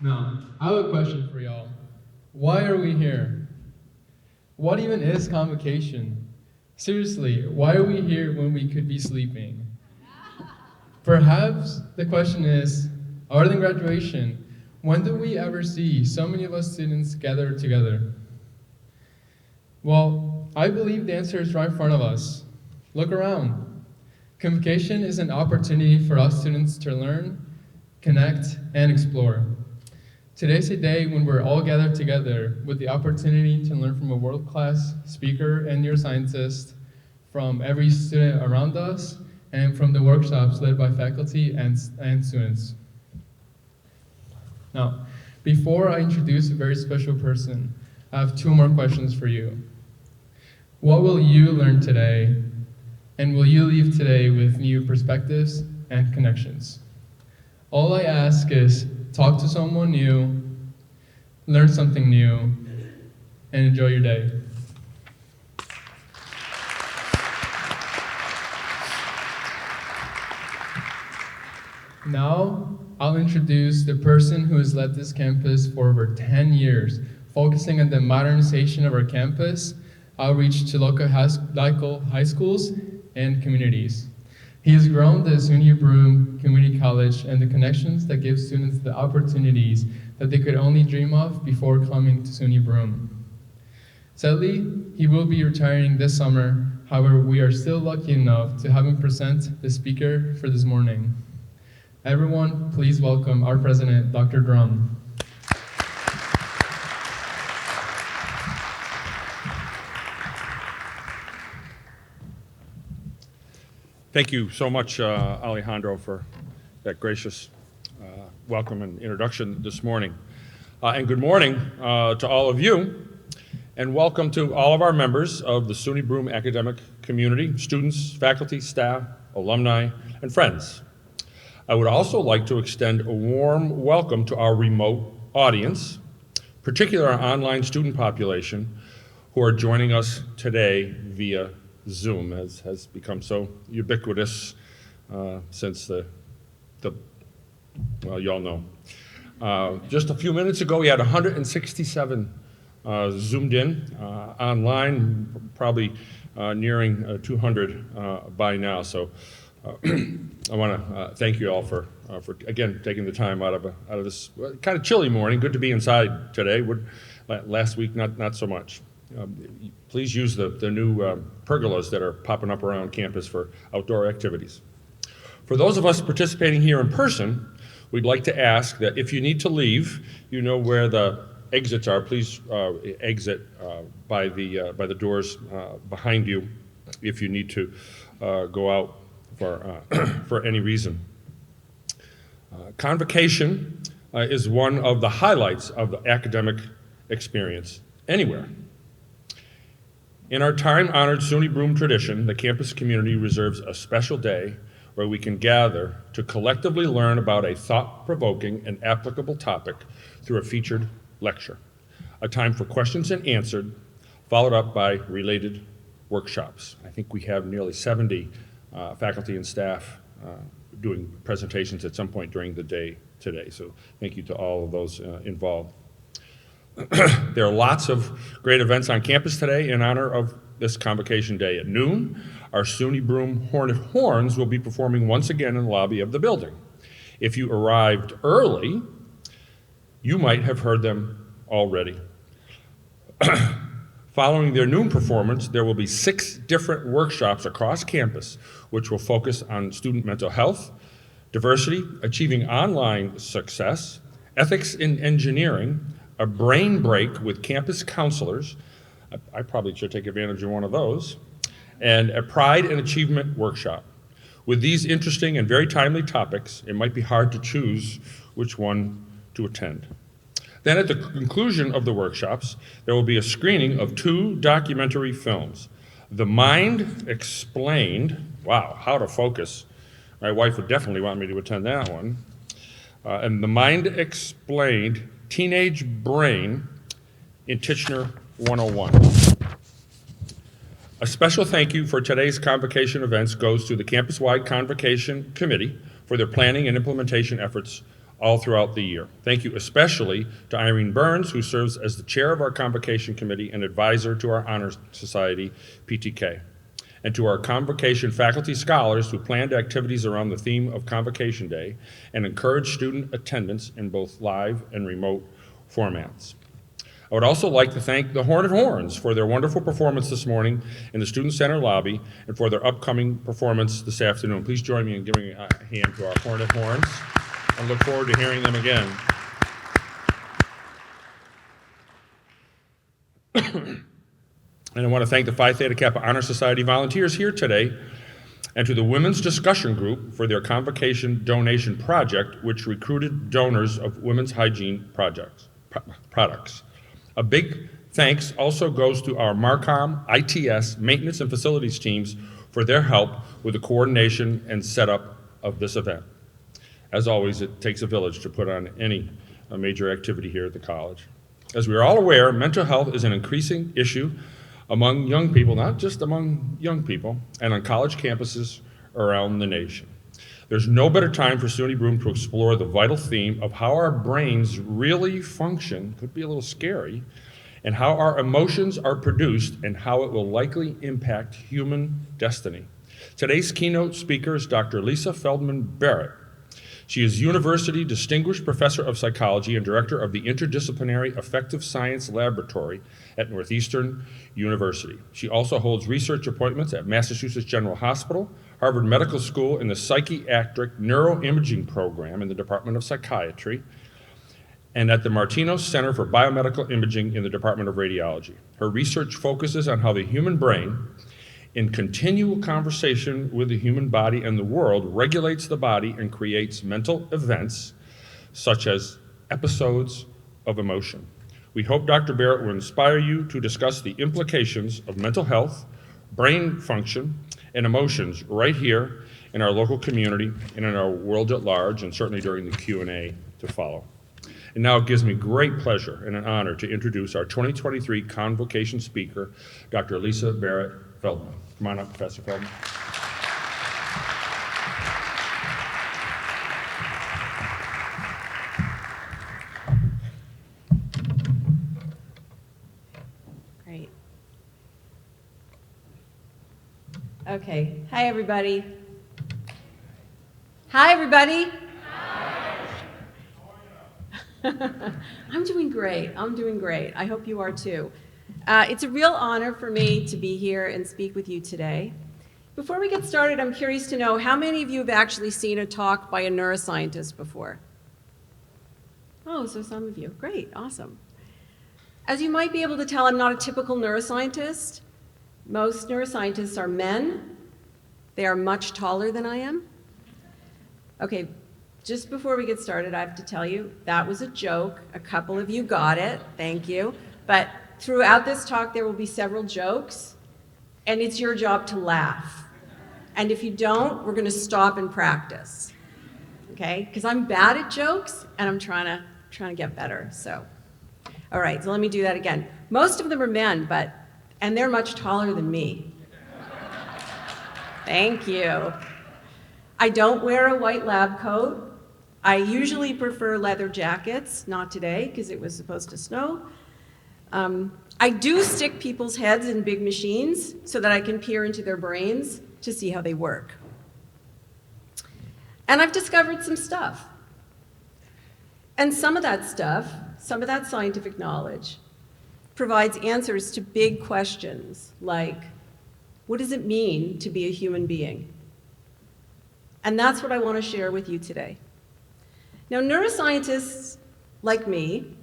Now, I have a question for y'all. Why are we here? What even is convocation? Seriously, why are we here when we could be sleeping? Perhaps the question is, other than graduation, when do we ever see so many of us students gather together? Well, I believe the answer is right in front of us. Look around. Convocation is an opportunity for us students to learn, connect, and explore. Today's a day when we're all gathered together with the opportunity to learn from a world-class speaker and neuroscientist, from every student around us, and from the workshops led by faculty and students. Now, before I introduce a very special person, I have two more questions for you. What will you learn today, and will you leave today with new perspectives and connections? All I ask is talk to someone new, learn something new, and enjoy your day. Now, I'll introduce the person who has led this campus for over 10 years, focusing on the modernization of our campus, outreach to local high schools and communities. He has grown the SUNY Broome Community College and the connections that give students the opportunities that they could only dream of before coming to SUNY Broome. Sadly, he will be retiring this summer. However, we are still lucky enough to have him present the speaker for this morning. Everyone, please welcome our president, Dr. Drum. Thank you so much, Alejandro, for that gracious welcome and introduction this morning. And good morning to all of you, and welcome to all of our members of the SUNY Broome academic community, students, faculty, staff, alumni, and friends. I would also like to extend a warm welcome to our remote audience, particularly our online student population, who are joining us today via Zoom, as has become so ubiquitous since well, you all know. Just a few minutes ago, we had 167 Zoomed in online, probably nearing 200 by now. So I want to thank you all for again taking the time out of this kind of chilly morning. Good to be inside today. Last week, not so much. Please use the new pergolas that are popping up around campus for outdoor activities. For those of us participating here in person, we'd like to ask that if you need to leave, you know where the exits are. Please exit by the doors behind you if you need to go out for any reason. Convocation is one of the highlights of the academic experience anywhere. In our time-honored SUNY Broome tradition, the campus community reserves a special day where we can gather to collectively learn about a thought-provoking and applicable topic through a featured lecture, a time for questions and answers, followed up by related workshops. I think we have nearly 70 faculty and staff doing presentations at some point during the day today, so thank you to all of those involved. There are lots of great events on campus today in honor of this Convocation Day. At noon, our SUNY Broome Hornet Horns will be performing once again in the lobby of the building. If you arrived early, you might have heard them already. Following their noon performance, there will be 6 different workshops across campus which will focus on student mental health, diversity, achieving online success, ethics in engineering, a brain break with campus counselors, I probably should take advantage of one of those, and a pride and achievement workshop. With these interesting and very timely topics, it might be hard to choose which one to attend. Then at the conclusion of the workshops, there will be a screening of 2 documentary films. The Mind Explained, wow, how to focus. My wife would definitely want me to attend that one. And The Mind Explained, Teenage Brain in Tichenor 101. A special thank you for today's convocation events goes to the campus-wide Convocation Committee for their planning and implementation efforts all throughout the year. Thank you especially to Irene Burns, who serves as the chair of our Convocation Committee and advisor to our Honor Society, PTK, and to our Convocation faculty scholars who planned activities around the theme of Convocation Day and encouraged student attendance in both live and remote formats. I would also like to thank the Hornet Horns for their wonderful performance this morning in the Student Center lobby and for their upcoming performance this afternoon. Please join me in giving a hand to our Hornet Horns and look forward to hearing them again. And I want to thank the Phi Theta Kappa Honor Society volunteers here today and to the Women's Discussion Group for their Convocation donation project, which recruited donors of women's hygiene products. A big thanks also goes to our MARCOM, ITS, maintenance and facilities teams for their help with the coordination and setup of this event. As always, it takes a village to put on any major activity here at the college. As we are all aware, mental health is an increasing issue among young people, not just among young people, and on college campuses around the nation. There's no better time for SUNY Broome to explore the vital theme of how our brains really function, could be a little scary, and how our emotions are produced and how it will likely impact human destiny. Today's keynote speaker is Dr. Lisa Feldman Barrett. She is University Distinguished Professor of Psychology and Director of the Interdisciplinary Affective Science Laboratory at Northeastern University. She also holds research appointments at Massachusetts General Hospital, Harvard Medical School in the Psychiatric Neuroimaging Program in the Department of Psychiatry, and at the Martinos Center for Biomedical Imaging in the Department of Radiology. Her research focuses on how the human brain, in continual conversation with the human body and the world, regulates the body and creates mental events such as episodes of emotion. We hope Dr. Barrett will inspire you to discuss the implications of mental health, brain function, and emotions right here in our local community and in our world at large, and certainly during the Q&A to follow. And now it gives me great pleasure and an honor to introduce our 2023 Convocation speaker, Dr. Lisa Barrett Feldman. Come on up, Professor Feldman. Great. Okay. Hi, everybody. Hi, everybody. I'm doing great. I'm doing great. I hope you are too. It's a real honor for me to be here and speak with you today. Before we get started, I'm curious to know how many of you have actually seen a talk by a neuroscientist before? Oh, so some of you. Great, awesome. As you might be able to tell, I'm not a typical neuroscientist. Most neuroscientists are men. They are much taller than I am. Okay, just before we get started, I have to tell you, that was a joke. A couple of you got it, thank you. But throughout this talk, there will be several jokes, and it's your job to laugh. And if you don't, we're gonna stop and practice, okay? Because I'm bad at jokes, and I'm trying to get better, so. All right, so let me do that again. Most of them are men, and they're much taller than me. Thank you. I don't wear a white lab coat. I usually prefer leather jackets, not today, because it was supposed to snow. I do stick people's heads in big machines so that I can peer into their brains to see how they work. And I've discovered some stuff. And some of that stuff, some of that scientific knowledge, provides answers to big questions like, what does it mean to be a human being? And that's what I want to share with you today. Now, neuroscientists like me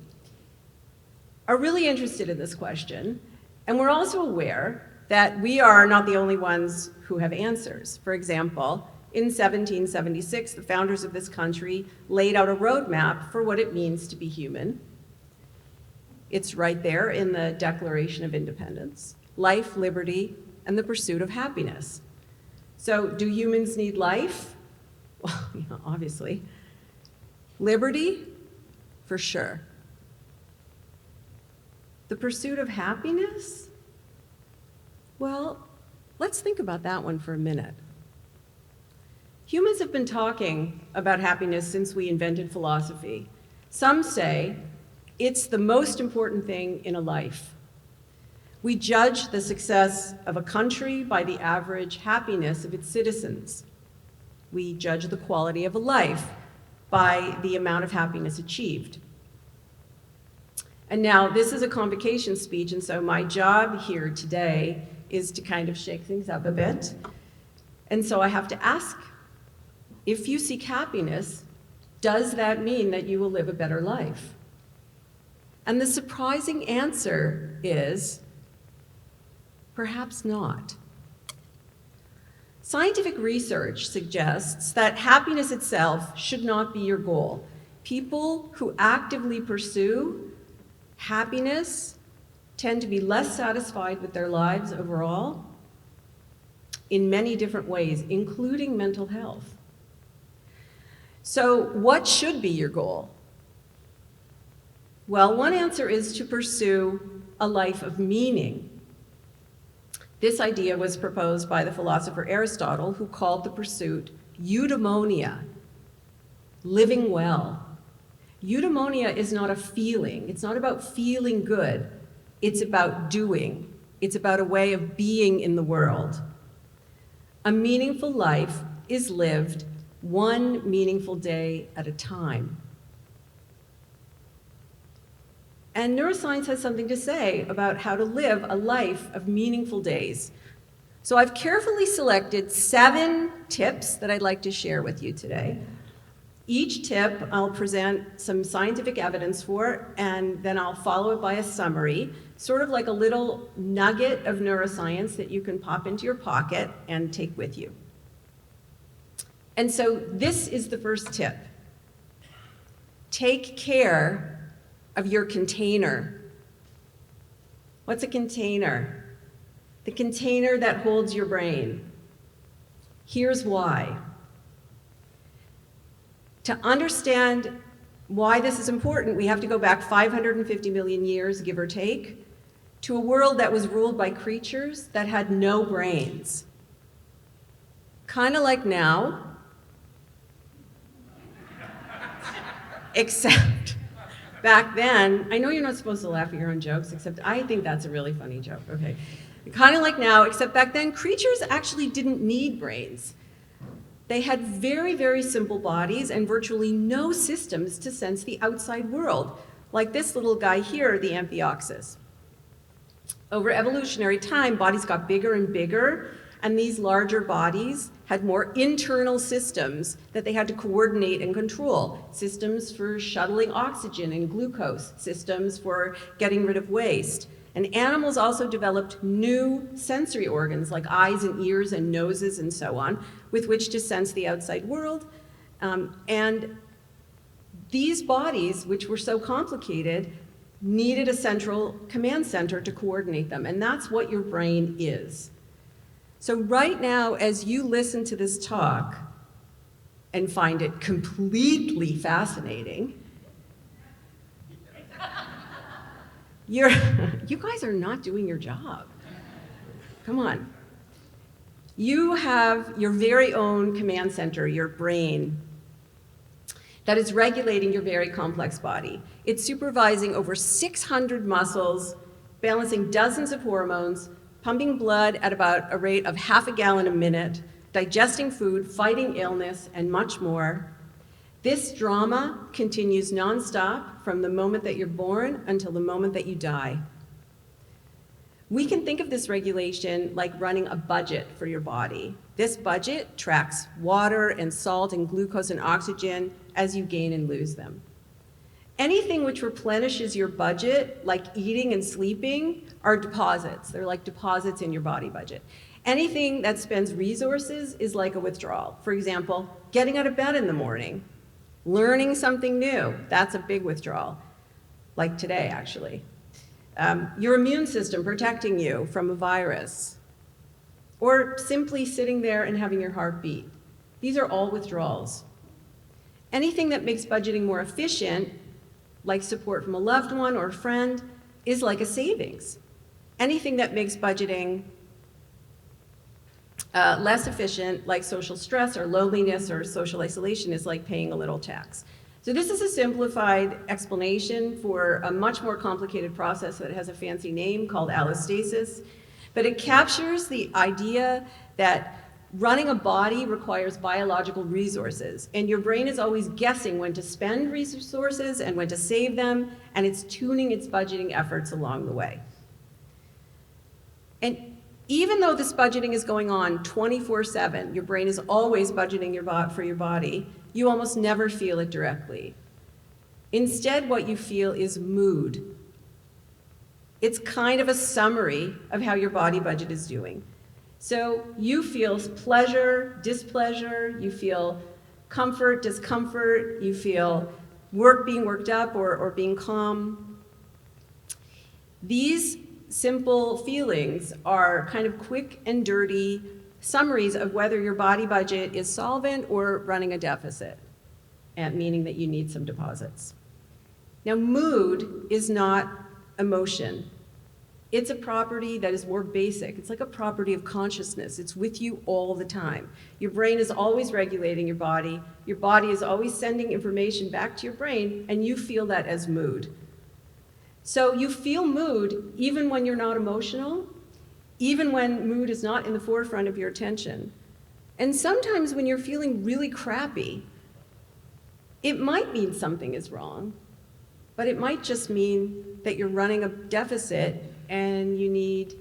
are really interested in this question, and we're also aware that we are not the only ones who have answers. For example, in 1776, the founders of this country laid out a roadmap for what it means to be human. It's right there in the Declaration of Independence: life, liberty, and the pursuit of happiness. So, do humans need life? Well, obviously. Liberty? For sure. The pursuit of happiness? Well, let's think about that one for a minute. Humans have been talking about happiness since we invented philosophy. Some say it's the most important thing in a life. We judge the success of a country by the average happiness of its citizens. We judge the quality of a life by the amount of happiness achieved. And now this is a convocation speech, and so my job here today is to kind of shake things up a bit. And so I have to ask, if you seek happiness, does that mean that you will live a better life? And the surprising answer is, perhaps not. Scientific research suggests that happiness itself should not be your goal. People who actively pursue happiness tend to be less satisfied with their lives overall in many different ways, including mental health. So what should be your goal? Well, one answer is to pursue a life of meaning. This idea was proposed by the philosopher Aristotle, who called the pursuit eudaimonia, living well. Eudaimonia is not a feeling. It's not about feeling good. It's about doing. It's about a way of being in the world. A meaningful life is lived one meaningful day at a time. And neuroscience has something to say about how to live a life of meaningful days. So I've carefully selected 7 tips that I'd like to share with you today. Each tip I'll present some scientific evidence for, and then I'll follow it by a summary, sort of like a little nugget of neuroscience that you can pop into your pocket and take with you. And so this is the first tip. Take care of your container. What's a container? The container that holds your brain. Here's why. To understand why this is important, we have to go back 550 million years, give or take, to a world that was ruled by creatures that had no brains. Kind of like now, except back then, I know you're not supposed to laugh at your own jokes, except I think that's a really funny joke, okay. Kind of like now, except back then, creatures actually didn't need brains. They had very, very simple bodies and virtually no systems to sense the outside world, like this little guy here, the Amphioxus. Over evolutionary time, bodies got bigger and bigger, and these larger bodies had more internal systems that they had to coordinate and control. Systems for shuttling oxygen and glucose, systems for getting rid of waste. And animals also developed new sensory organs like eyes and ears and noses and so on, with which to sense the outside world. And these bodies, which were so complicated, needed a central command center to coordinate them, and that's what your brain is. So right now, as you listen to this talk and find it completely fascinating, you guys are not doing your job. Come on. You have your very own command center, your brain, that is regulating your very complex body. It's supervising over 600 muscles, balancing dozens of hormones, pumping blood at about a rate of half a gallon a minute, digesting food, fighting illness, and much more. This drama continues nonstop from the moment that you're born until the moment that you die. We can think of this regulation like running a budget for your body. This budget tracks water and salt and glucose and oxygen as you gain and lose them. Anything which replenishes your budget, like eating and sleeping, are deposits. They're like deposits in your body budget. Anything that spends resources is like a withdrawal. For example, getting out of bed in the morning, learning something new, that's a big withdrawal, like today, actually. Your immune system protecting you from a virus, or simply sitting there and having your heart beat. These are all withdrawals. Anything that makes budgeting more efficient, like support from a loved one or a friend, is like a savings. Anything that makes budgeting Less efficient, like social stress or loneliness or social isolation, is like paying a little tax. So this is a simplified explanation for a much more complicated process that has a fancy name called allostasis, but it captures the idea that running a body requires biological resources, and your brain is always guessing when to spend resources and when to save them, and it's tuning its budgeting efforts along the way. And even though this budgeting is going on 24/7, your brain is always budgeting for your body, you almost never feel it directly. Instead, what you feel is mood. It's kind of a summary of how your body budget is doing. So you feel pleasure, displeasure, you feel comfort, discomfort, you feel being worked up or being calm. These simple feelings are kind of quick and dirty summaries of whether your body budget is solvent or running a deficit, and meaning that you need some deposits. Now, mood is not emotion. It's a property that is more basic. It's like a property of consciousness. It's with you all the time. Your brain is always regulating your body. Your body is always sending information back to your brain, and you feel that as mood. So you feel mood even when you're not emotional, even when mood is not in the forefront of your attention. And sometimes when you're feeling really crappy, it might mean something is wrong, but it might just mean that you're running a deficit and you need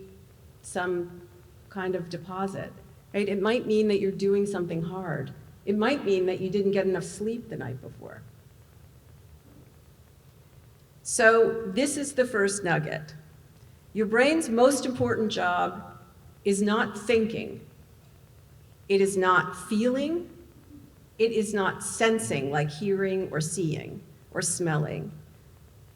some kind of deposit, right? It might mean that you're doing something hard. It might mean that you didn't get enough sleep the night before. So this is the first nugget. Your brain's most important job is not thinking. It is not feeling. It is not sensing, like hearing or seeing or smelling.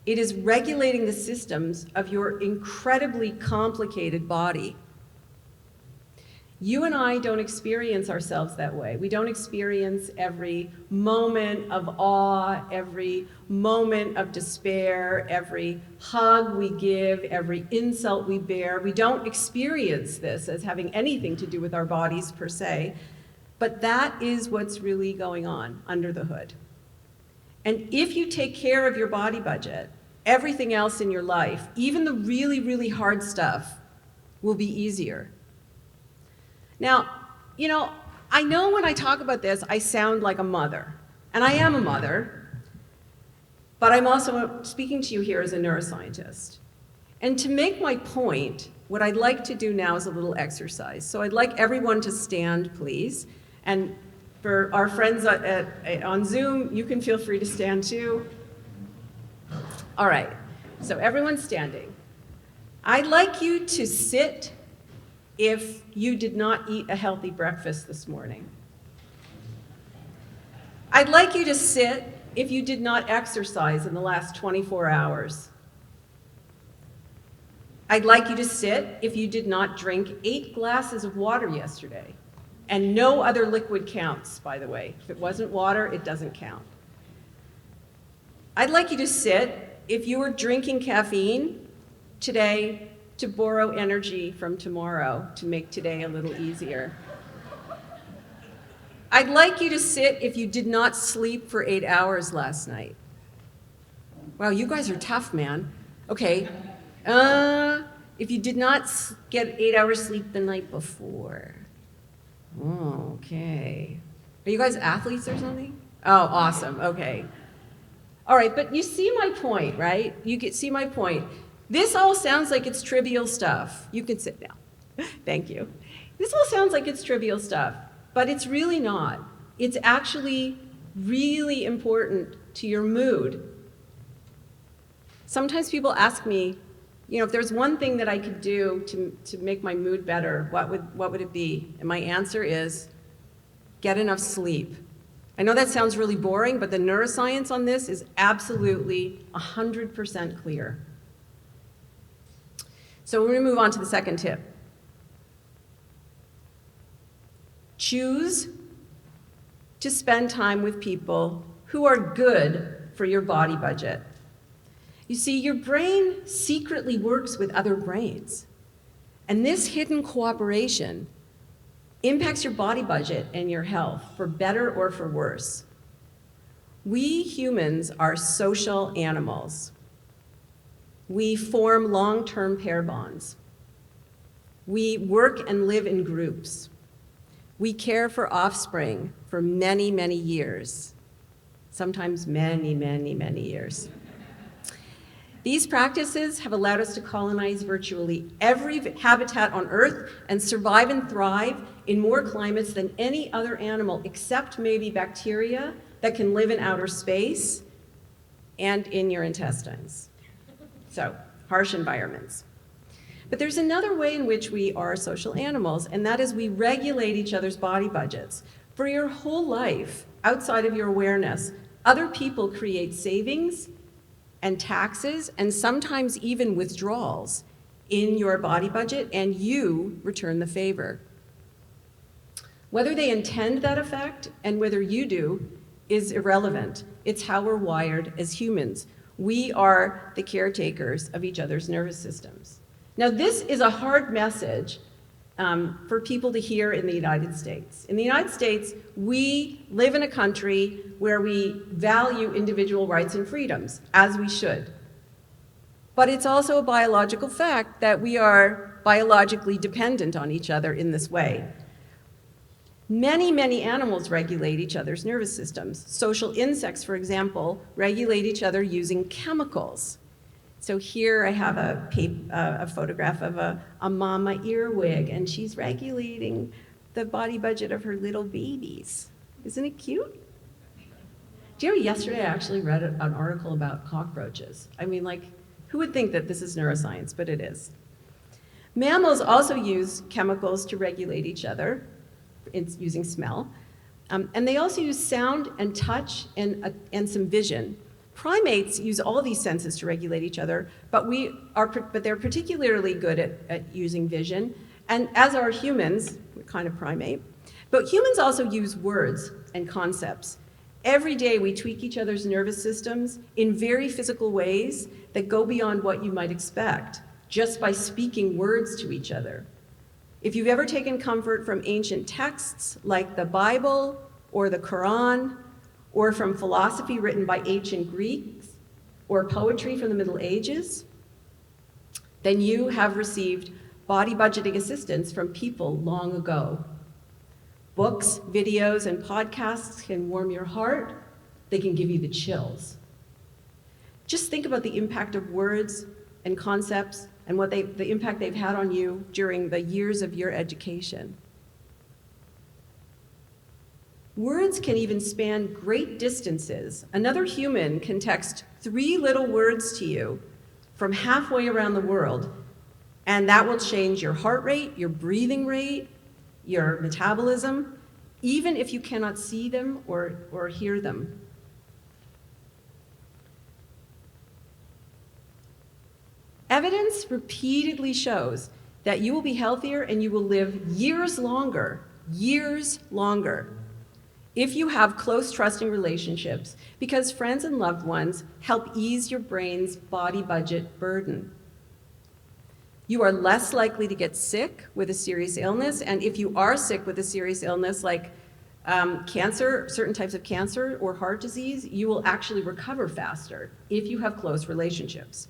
It is regulating the systems of your incredibly complicated body. You and I don't experience ourselves that way. We don't experience every moment of awe, every moment of despair, every hug we give, every insult we bear. We don't experience this as having anything to do with our bodies per se, but that is what's really going on under the hood. And if you take care of your body budget, everything else in your life, even the really, really hard stuff, will be easier. Now, I know when I talk about this, I sound like a mother, and I am a mother, but I'm also speaking to you here as a neuroscientist. And to make my point, what I'd like to do now is a little exercise. So I'd like everyone to stand, please. And for our friends on Zoom, you can feel free to stand too. All right, so everyone's standing. I'd like you to sit if you did not eat a healthy breakfast this morning. I'd like you to sit if you did not exercise in the last 24 hours. I'd like you to sit if you did not drink 8 glasses of water yesterday. And no other liquid counts, by the way. If it wasn't water, it doesn't count. I'd like you to sit if you were drinking caffeine today to borrow energy from tomorrow to make today a little easier. I'd like you to sit if you did not sleep for 8 hours last night. Wow, you guys are tough, man. Okay, if you did not get 8 hours sleep the night before. Oh, okay. Are you guys athletes or something? Oh, awesome, okay. All right, but you see my point, right? See my point. This all sounds like it's trivial stuff. You can sit now. Thank you. This all sounds like it's trivial stuff, but it's really not. It's actually really important to your mood. Sometimes people ask me, if there's one thing that I could do to make my mood better, what would it be? And my answer is, get enough sleep. I know that sounds really boring, but the neuroscience on this is absolutely 100% clear. So we're going to move on to the second tip. Choose to spend time with people who are good for your body budget. You see, your brain secretly works with other brains. And this hidden cooperation impacts your body budget and your health, for better or for worse. We humans are social animals. We form long-term pair bonds. We work and live in groups. We care for offspring for many, many years, sometimes many, many, many years. These practices have allowed us to colonize virtually every habitat on Earth and survive and thrive in more climates than any other animal, except maybe bacteria that can live in outer space and in your intestines. So, harsh environments. But there's another way in which we are social animals, and that is we regulate each other's body budgets. For your whole life, outside of your awareness, other people create savings and taxes, and sometimes even withdrawals in your body budget, and you return the favor. Whether they intend that effect and whether you do is irrelevant. It's how we're wired as humans. We are the caretakers of each other's nervous systems. Now, this is a hard message for people to hear in the United States. In the United States, we live in a country where we value individual rights and freedoms, as we should. But it's also a biological fact that we are biologically dependent on each other in this way. Many, many animals regulate each other's nervous systems. Social insects, for example, regulate each other using chemicals. So here I have a photograph of a mama earwig, and she's regulating the body budget of her little babies. Isn't it cute? Do you know, yesterday I actually read an article about cockroaches. I mean, like, who would think that this is neuroscience, but it is. Mammals also use chemicals to regulate each other, it's using smell, and they also use sound and touch and some vision. Primates use all these senses to regulate each other, but they're particularly good at using vision, and as are humans, we're kind of primate, but humans also use words and concepts. Every day we tweak each other's nervous systems in very physical ways that go beyond what you might expect, just by speaking words to each other. If you've ever taken comfort from ancient texts like the Bible or the Quran, or from philosophy written by ancient Greeks, or poetry from the Middle Ages, then you have received body budgeting assistance from people long ago. Books, videos, and podcasts can warm your heart. They can give you the chills. Just think about the impact of words and concepts and the impact they've had on you during the years of your education. Words can even span great distances. Another human can text 3 little words to you from halfway around the world, and that will change your heart rate, your breathing rate, your metabolism, even if you cannot see them or hear them. Evidence repeatedly shows that you will be healthier and you will live years longer, if you have close, trusting relationships, because friends and loved ones help ease your brain's body budget burden. You are less likely to get sick with a serious illness, and if you are sick with a serious illness like cancer, certain types of cancer or heart disease, you will actually recover faster if you have close relationships.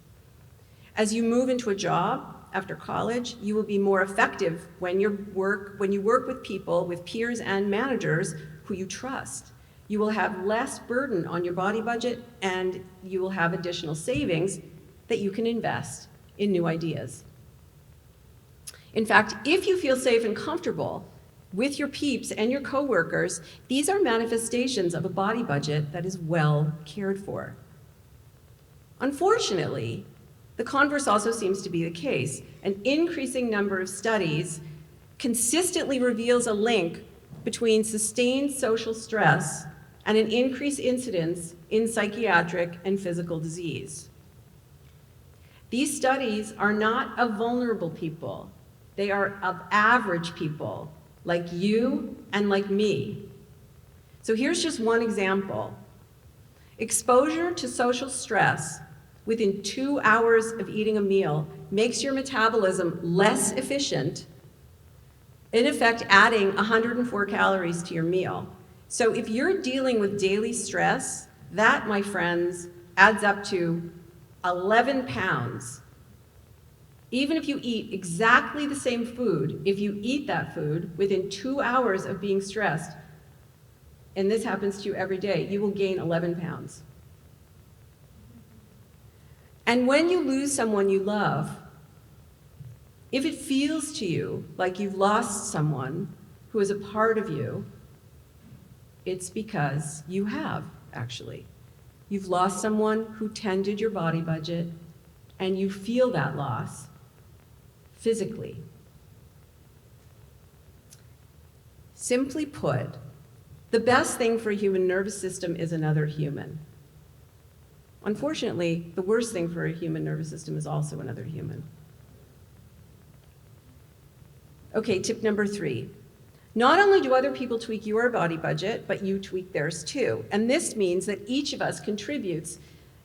As you move into a job after college, you will be more effective when you work with people, with peers and managers who you trust. You will have less burden on your body budget, and you will have additional savings that you can invest in new ideas. In fact, if you feel safe and comfortable with your peeps and your coworkers, these are manifestations of a body budget that is well cared for. Unfortunately, the converse also seems to be the case. An increasing number of studies consistently reveals a link between sustained social stress and an increased incidence in psychiatric and physical disease. These studies are not of vulnerable people. They are of average people, like you and like me. So here's just one example. Exposure to social stress within 2 hours of eating a meal makes your metabolism less efficient in effect adding 104 calories to your meal. So if you're dealing with daily stress, that, my friends, adds up to 11 pounds. Even if you eat exactly the same food, if you eat that food within 2 hours of being stressed, and this happens to you every day, you will gain 11 pounds. And when you lose someone you love, if it feels to you like you've lost someone who is a part of you, it's because you have, actually. You've lost someone who tended your body budget, and you feel that loss physically. Simply put, the best thing for a human nervous system is another human. Unfortunately, the worst thing for a human nervous system is also another human. Okay, tip number 3. Not only do other people tweak your body budget, but you tweak theirs too. And this means that each of us contributes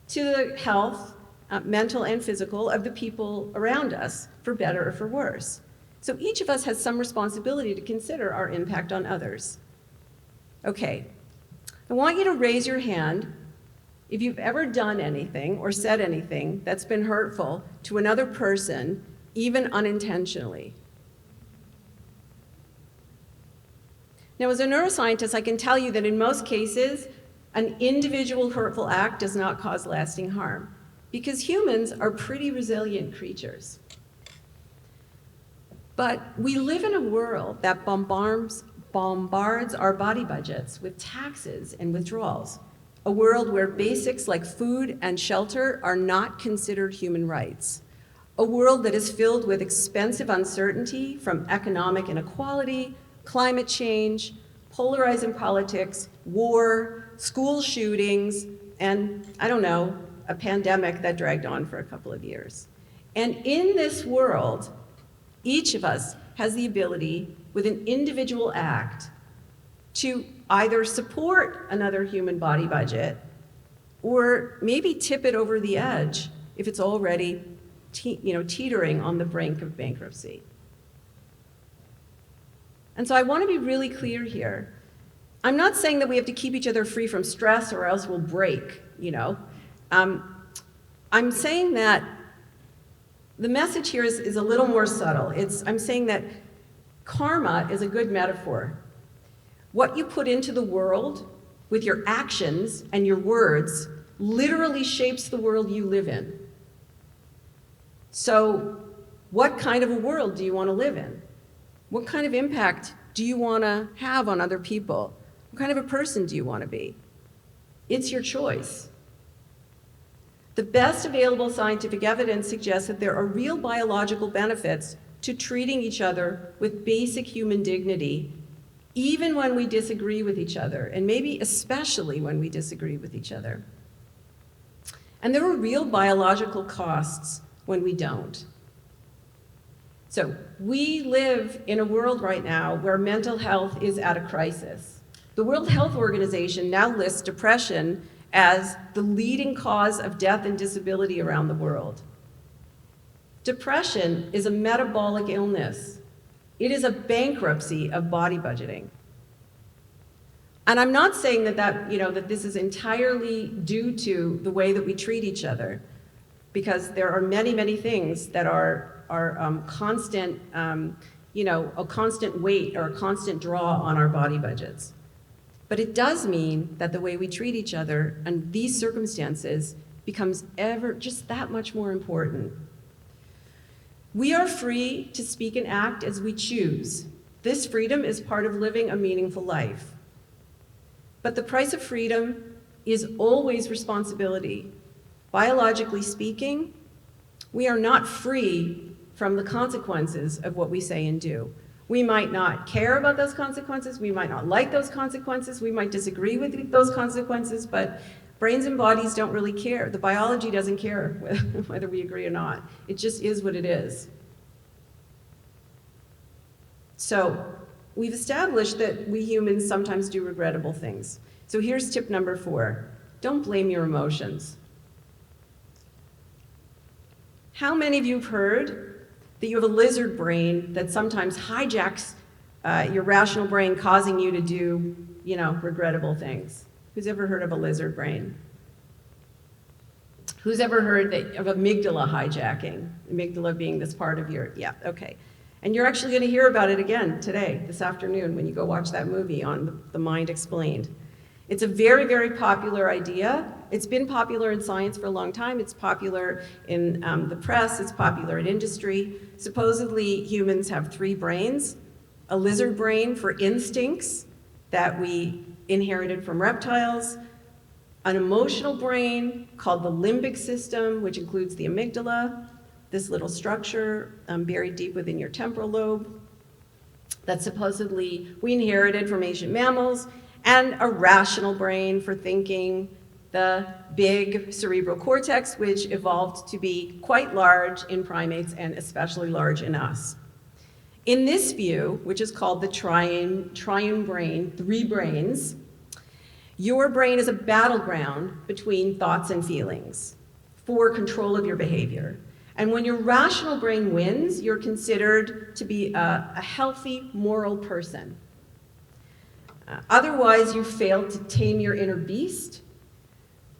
to the health, mental and physical, of the people around us, for better or for worse. So each of us has some responsibility to consider our impact on others. Okay, I want you to raise your hand if you've ever done anything or said anything that's been hurtful to another person, even unintentionally. Now, as a neuroscientist, I can tell you that in most cases, an individual hurtful act does not cause lasting harm, because humans are pretty resilient creatures. But we live in a world that bombards our body budgets with taxes and withdrawals, a world where basics like food and shelter are not considered human rights, a world that is filled with expensive uncertainty from economic inequality, climate change, polarizing politics, war, school shootings, and, I don't know, a pandemic that dragged on for a couple of years. And in this world, each of us has the ability, with an individual act, to either support another human body budget or maybe tip it over the edge if it's already teetering on the brink of bankruptcy. And so I want to be really clear here. I'm not saying that we have to keep each other free from stress or else we'll break, I'm saying that the message here is a little more subtle. I'm saying that karma is a good metaphor. What you put into the world with your actions and your words literally shapes the world you live in. So what kind of a world do you want to live in? What kind of impact do you want to have on other people? What kind of a person do you want to be? It's your choice. The best available scientific evidence suggests that there are real biological benefits to treating each other with basic human dignity, even when we disagree with each other, and maybe especially when we disagree with each other. And there are real biological costs when we don't. So we live in a world right now where mental health is at a crisis. The World Health Organization now lists depression as the leading cause of death and disability around the world. Depression is a metabolic illness. It is a bankruptcy of body budgeting. And I'm not saying that this is entirely due to the way that we treat each other, because there are many, many things that are constant, a constant weight or a constant draw on our body budgets. But it does mean that the way we treat each other under these circumstances becomes ever just that much more important. We are free to speak and act as we choose. This freedom is part of living a meaningful life. But the price of freedom is always responsibility. Biologically speaking, we are not free from the consequences of what we say and do. We might not care about those consequences, we might not like those consequences, we might disagree with those consequences, but brains and bodies don't really care. The biology doesn't care whether we agree or not. It just is what it is. So we've established that we humans sometimes do regrettable things. So here's tip number 4. Don't blame your emotions. How many of you have heard that you have a lizard brain that sometimes hijacks your rational brain causing you to do, regrettable things. Who's ever heard of a lizard brain? Who's ever heard of amygdala hijacking? Amygdala being this part of your, yeah, okay. And you're actually going to hear about it again today, this afternoon, when you go watch that movie on The Mind Explained. It's a very, very popular idea. It's been popular in science for a long time. It's popular in the press. It's popular in industry. Supposedly, humans have 3 brains: a lizard brain for instincts that we inherited from reptiles, an emotional brain called the limbic system, which includes the amygdala, this little structure buried deep within your temporal lobe that supposedly we inherited from ancient mammals, and a rational brain for thinking, the big cerebral cortex, which evolved to be quite large in primates and especially large in us. In this view, which is called the triune brain, 3 brains, your brain is a battleground between thoughts and feelings for control of your behavior. And when your rational brain wins, you're considered to be a healthy, moral person. Otherwise, you fail to tame your inner beast,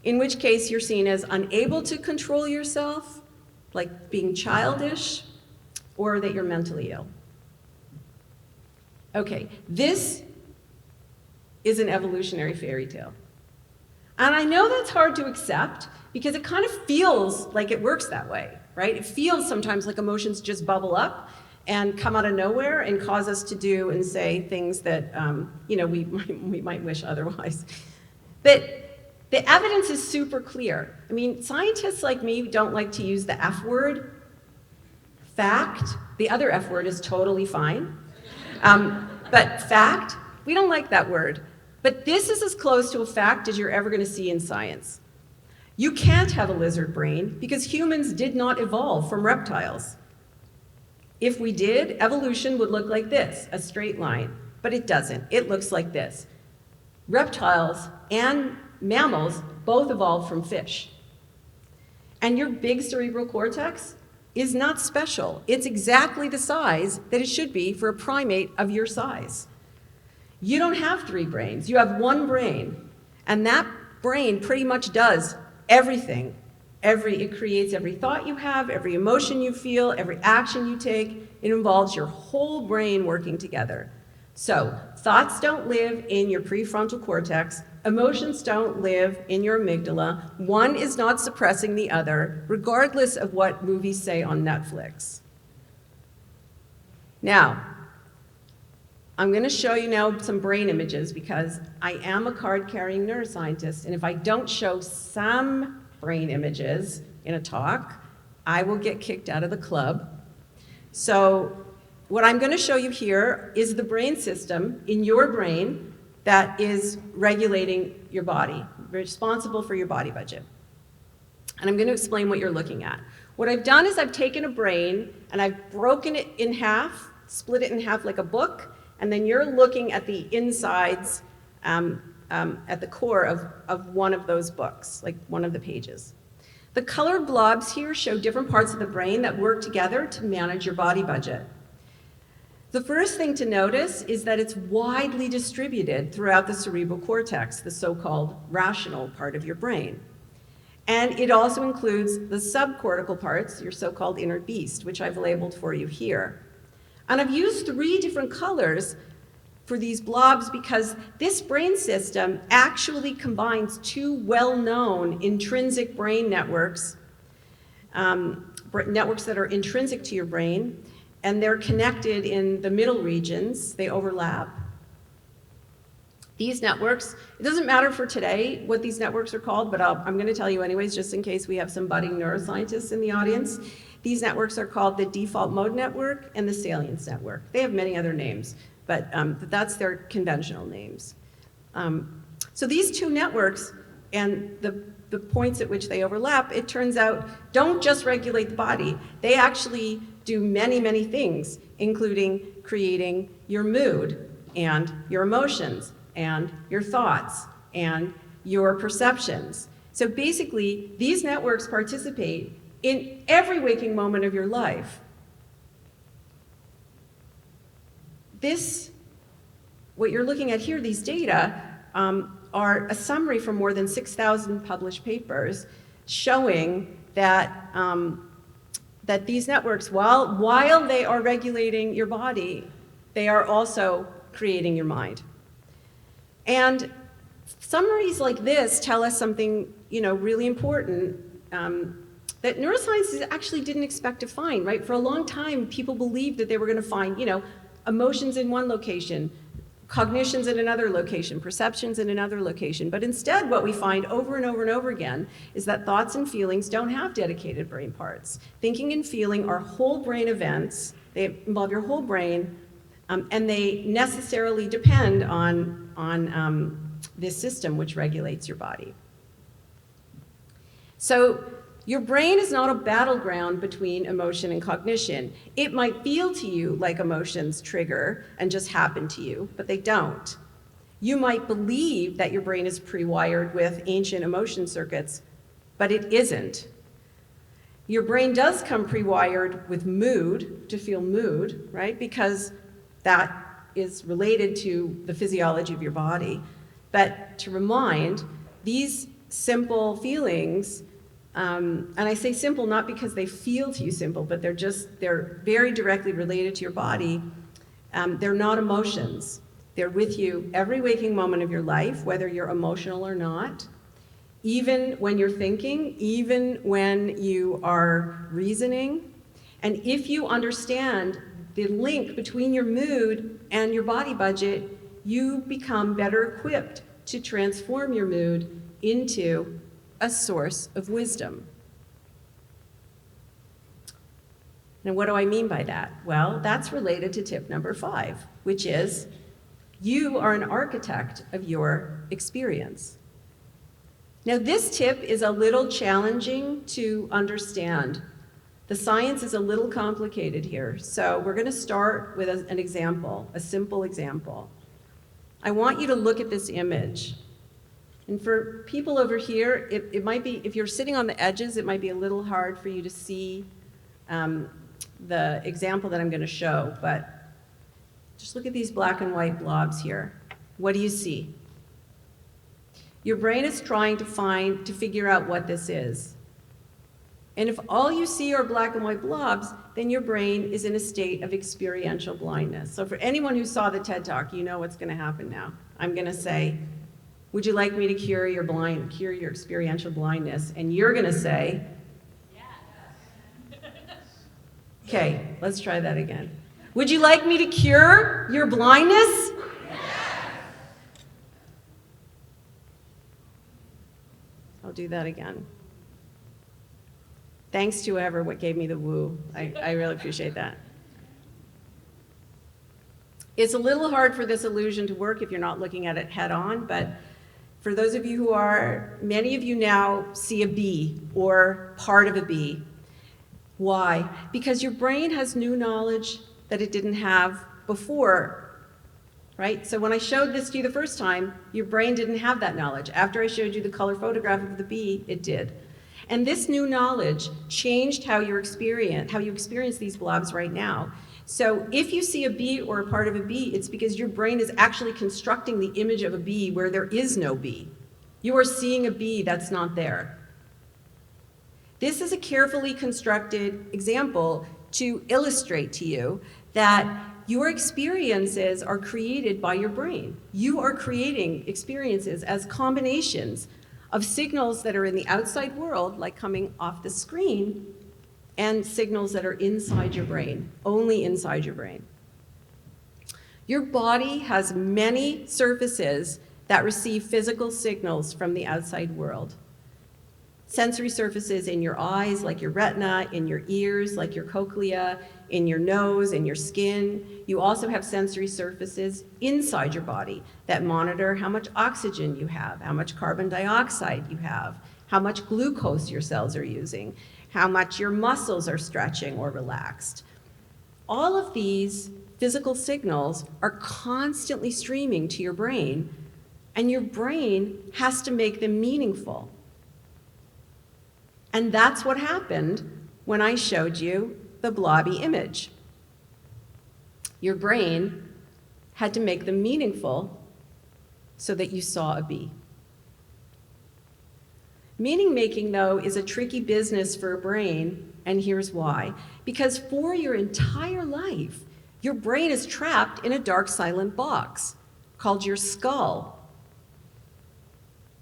in which case you're seen as unable to control yourself, like being childish, or that you're mentally ill. Okay, this is an evolutionary fairy tale. And I know that's hard to accept because it kind of feels like it works that way, right? It feels sometimes like emotions just bubble up and come out of nowhere and cause us to do and say things that we might wish otherwise. But the evidence is super clear. I mean, scientists like me don't like to use the F word, fact. The other F word is totally fine. But fact, we don't like that word. But this is as close to a fact as you're ever going to see in science. You can't have a lizard brain because humans did not evolve from reptiles. If we did, evolution would look like this, a straight line. But it doesn't. It looks like this. Reptiles and mammals both evolved from fish. And your big cerebral cortex is not special. It's exactly the size that it should be for a primate of your size. You don't have 3 brains. You have 1 brain. And that brain pretty much does everything. It creates every thought you have, every emotion you feel, every action you take. It involves your whole brain working together. So, thoughts don't live in your prefrontal cortex. Emotions don't live in your amygdala. One is not suppressing the other, regardless of what movies say on Netflix. Now, I'm going to show you now some brain images because I am a card-carrying neuroscientist, and if I don't show some brain images in a talk, I will get kicked out of the club. So what I'm going to show you here is the brain system in your brain that is regulating your body, responsible for your body budget. And I'm going to explain what you're looking at. What I've done is I've taken a brain and I've broken it in half, split it in half like a book, and then you're looking at the insides at the core of one of those books, like one of the pages. The colored blobs here show different parts of the brain that work together to manage your body budget. The first thing to notice is that it's widely distributed throughout the cerebral cortex, the so-called rational part of your brain. And it also includes the subcortical parts, your so-called inner beast, which I've labeled for you here. And I've used 3 different colors for these blobs because this brain system actually combines 2 well-known intrinsic brain networks, networks that are intrinsic to your brain, and they're connected in the middle regions. They overlap. These networks, it doesn't matter for today what these networks are called, but I'm going to tell you anyways, just in case we have some budding neuroscientists in the audience. These networks are called the default mode network and the salience network. They have many other names, but that's their conventional names. So these 2 networks and the points at which they overlap, it turns out, don't just regulate the body. They actually do many, many things, including creating your mood and your emotions and your thoughts and your perceptions. So basically, these networks participate in every waking moment of your life. This what you're looking at here, these data, are a summary from more than 6,000 published papers showing that, that these networks, while they are regulating your body, they are also creating your mind. And summaries like this tell us something, really important, that neuroscience actually didn't expect to find, right? For a long time, people believed that they were going to find, emotions in one location, cognitions in another location, perceptions in another location. But instead, what we find over and over and over again is that thoughts and feelings don't have dedicated brain parts. Thinking and feeling are whole brain events. They involve your whole brain, and they necessarily depend on this system which regulates your body. So your brain is not a battleground between emotion and cognition. It might feel to you like emotions trigger and just happen to you, but they don't. You might believe that your brain is pre-wired with ancient emotion circuits, but it isn't. Your brain does come pre-wired with mood, to feel mood, right? Because that is related to the physiology of your body. But to remind, these simple feelings, and I say simple not because they feel to you simple, but they're very directly related to your body. They're not emotions. They're with you every waking moment of your life, whether you're emotional or not, even when you're thinking, even when you are reasoning. And if you understand the link between your mood and your body budget, you become better equipped to transform your mood into a source of wisdom. And what do I mean by that? Well, that's related to tip number 5, which is you are an architect of your experience. Now, this tip is a little challenging to understand. The science is a little complicated here, so we're going to start with an example, a simple example. I want you to look at this image. And for people over here, it might be, if you're sitting on the edges, it might be a little hard for you to see the example that I'm going to show, but just look at these black and white blobs here. What do you see? Your brain is trying to figure out what this is. And if all you see are black and white blobs, then your brain is in a state of experiential blindness. So for anyone who saw the TED Talk, you know what's going to happen now. I'm going to say, would you like me to cure your experiential blindness? And you're going to say, yes. Okay, let's try that again. Would you like me to cure your blindness? Yes. I'll do that again. Thanks to whoever gave me the woo. I really appreciate that. It's a little hard for this illusion to work if you're not looking at it head on, but for those of you who are, many of you now see a bee or part of a bee. Why? Because your brain has new knowledge that it didn't have before, right? So when I showed this to you the first time, your brain didn't have that knowledge. After I showed you the color photograph of the bee, it did. And this new knowledge changed how you experience these blobs right now. So if you see a bee or a part of a bee, it's because your brain is actually constructing the image of a bee where there is no bee. You are seeing a bee that's not there. This is a carefully constructed example to illustrate to you that your experiences are created by your brain. You are creating experiences as combinations of signals that are in the outside world, like coming off the screen, and signals that are inside your brain, only inside your brain. Your body has many surfaces that receive physical signals from the outside world. Sensory surfaces in your eyes, like your retina, in your ears, like your cochlea, in your nose, in your skin. You also have sensory surfaces inside your body that monitor how much oxygen you have, how much carbon dioxide you have, how much glucose your cells are using, how much your muscles are stretching or relaxed. All of these physical signals are constantly streaming to your brain, and your brain has to make them meaningful. And that's what happened when I showed you the blobby image. Your brain had to make them meaningful so that you saw a bee. Meaning making, though, is a tricky business for a brain, and here's why. Because for your entire life, your brain is trapped in a dark, silent box called your skull.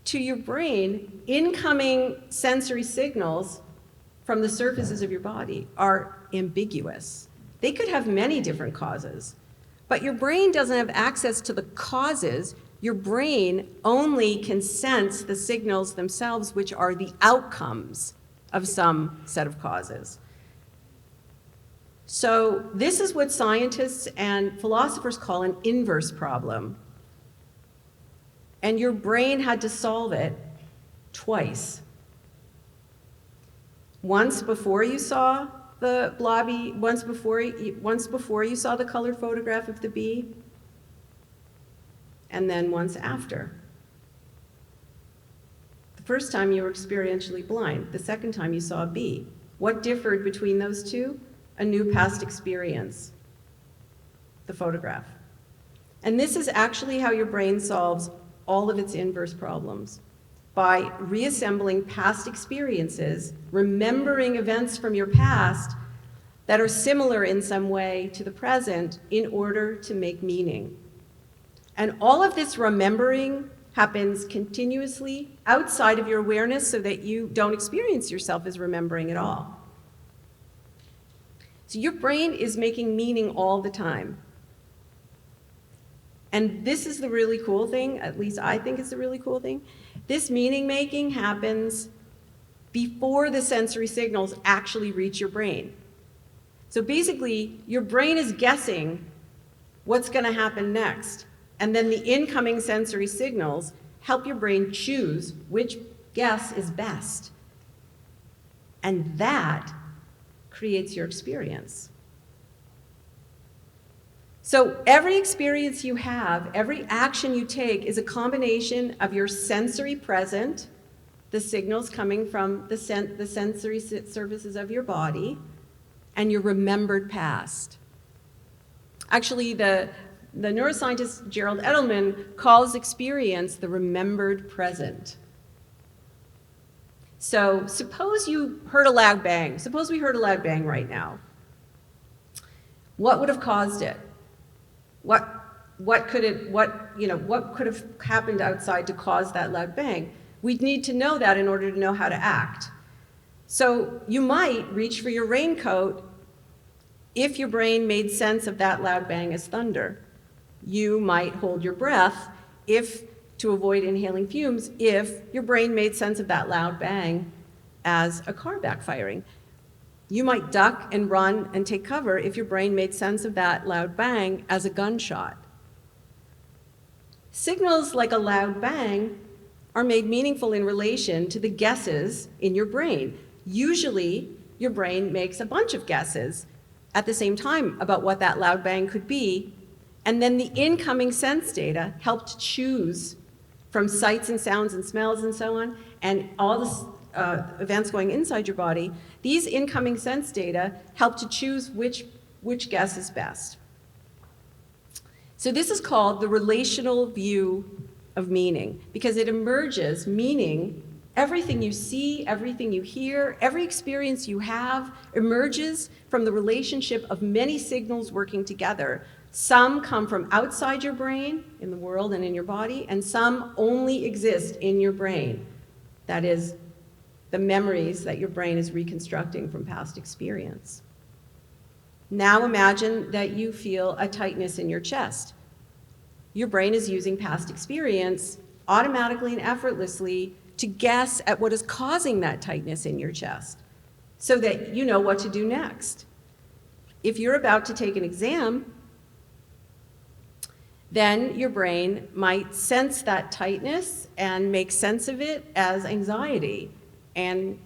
To your brain, incoming sensory signals from the surfaces of your body are ambiguous. They could have many different causes, but your brain doesn't have access to the causes. Your brain only can sense the signals themselves, which are the outcomes of some set of causes. So this is what scientists and philosophers call an inverse problem. And your brain had to solve it twice. Once before you saw the blobby, once before you saw the colored photograph of the bee, and then once after. The first time you were experientially blind, the second time you saw a bee. What differed between those two? A new past experience, the photograph. And this is actually how your brain solves all of its inverse problems, by reassembling past experiences, remembering events from your past that are similar in some way to the present in order to make meaning. And all of this remembering happens continuously outside of your awareness so that you don't experience yourself as remembering at all. So your brain is making meaning all the time. And this is the really cool thing, at least I think it's the really cool thing. This meaning making happens before the sensory signals actually reach your brain. So basically, your brain is guessing what's going to happen next. And then the incoming sensory signals help your brain choose which guess is best. And that creates your experience. So every experience you have, every action you take is a combination of your sensory present, the signals coming from the sensory surfaces of your body, and your remembered past. Actually, the neuroscientist Gerald Edelman calls experience the remembered present. So suppose you heard a loud bang. Suppose we heard a loud bang right now. What would have caused it? What could have happened outside to cause that loud bang? We'd need to know that in order to know how to act. So you might reach for your raincoat if your brain made sense of that loud bang as thunder. You might hold your breath to avoid inhaling fumes if your brain made sense of that loud bang as a car backfiring. You might duck and run and take cover if your brain made sense of that loud bang as a gunshot. Signals like a loud bang are made meaningful in relation to the guesses in your brain. Usually, your brain makes a bunch of guesses at the same time about what that loud bang could be, and then the incoming sense data help to choose from sights and sounds and smells and so on, and all the events going inside your body. These incoming sense data help to choose which guess is best. So this is called the relational view of meaning, because it emerges meaning. Everything you see, everything you hear, every experience you have emerges from the relationship of many signals working together. Some come from outside your brain, in the world and in your body, and some only exist in your brain. That is, the memories that your brain is reconstructing from past experience. Now imagine that you feel a tightness in your chest. Your brain is using past experience automatically and effortlessly to guess at what is causing that tightness in your chest so that you know what to do next. If you're about to take an exam, then your brain might sense that tightness and make sense of it as anxiety. And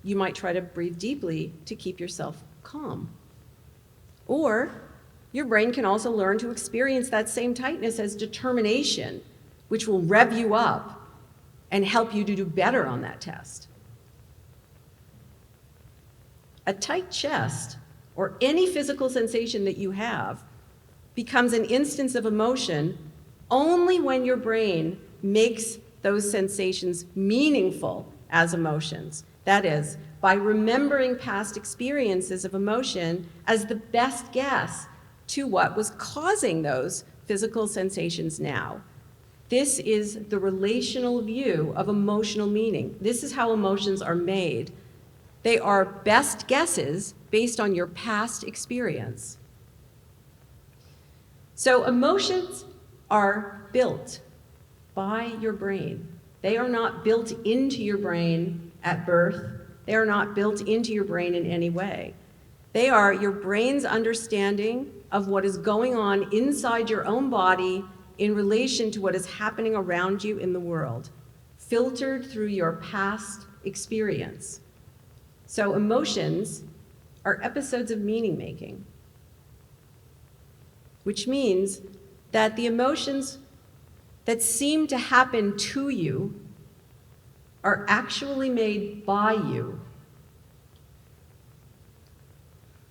you might try to breathe deeply to keep yourself calm. Or your brain can also learn to experience that same tightness as determination, which will rev you up and help you to do better on that test. A tight chest, or any physical sensation that you have, becomes an instance of emotion only when your brain makes those sensations meaningful as emotions. That is, by remembering past experiences of emotion as the best guess to what was causing those physical sensations now. This is the relational view of emotional meaning. This is how emotions are made. They are best guesses based on your past experience. So emotions are built by your brain. They are not built into your brain at birth. They are not built into your brain in any way. They are your brain's understanding of what is going on inside your own body in relation to what is happening around you in the world, filtered through your past experience. So emotions are episodes of meaning making, which means that the emotions that seem to happen to you are actually made by you.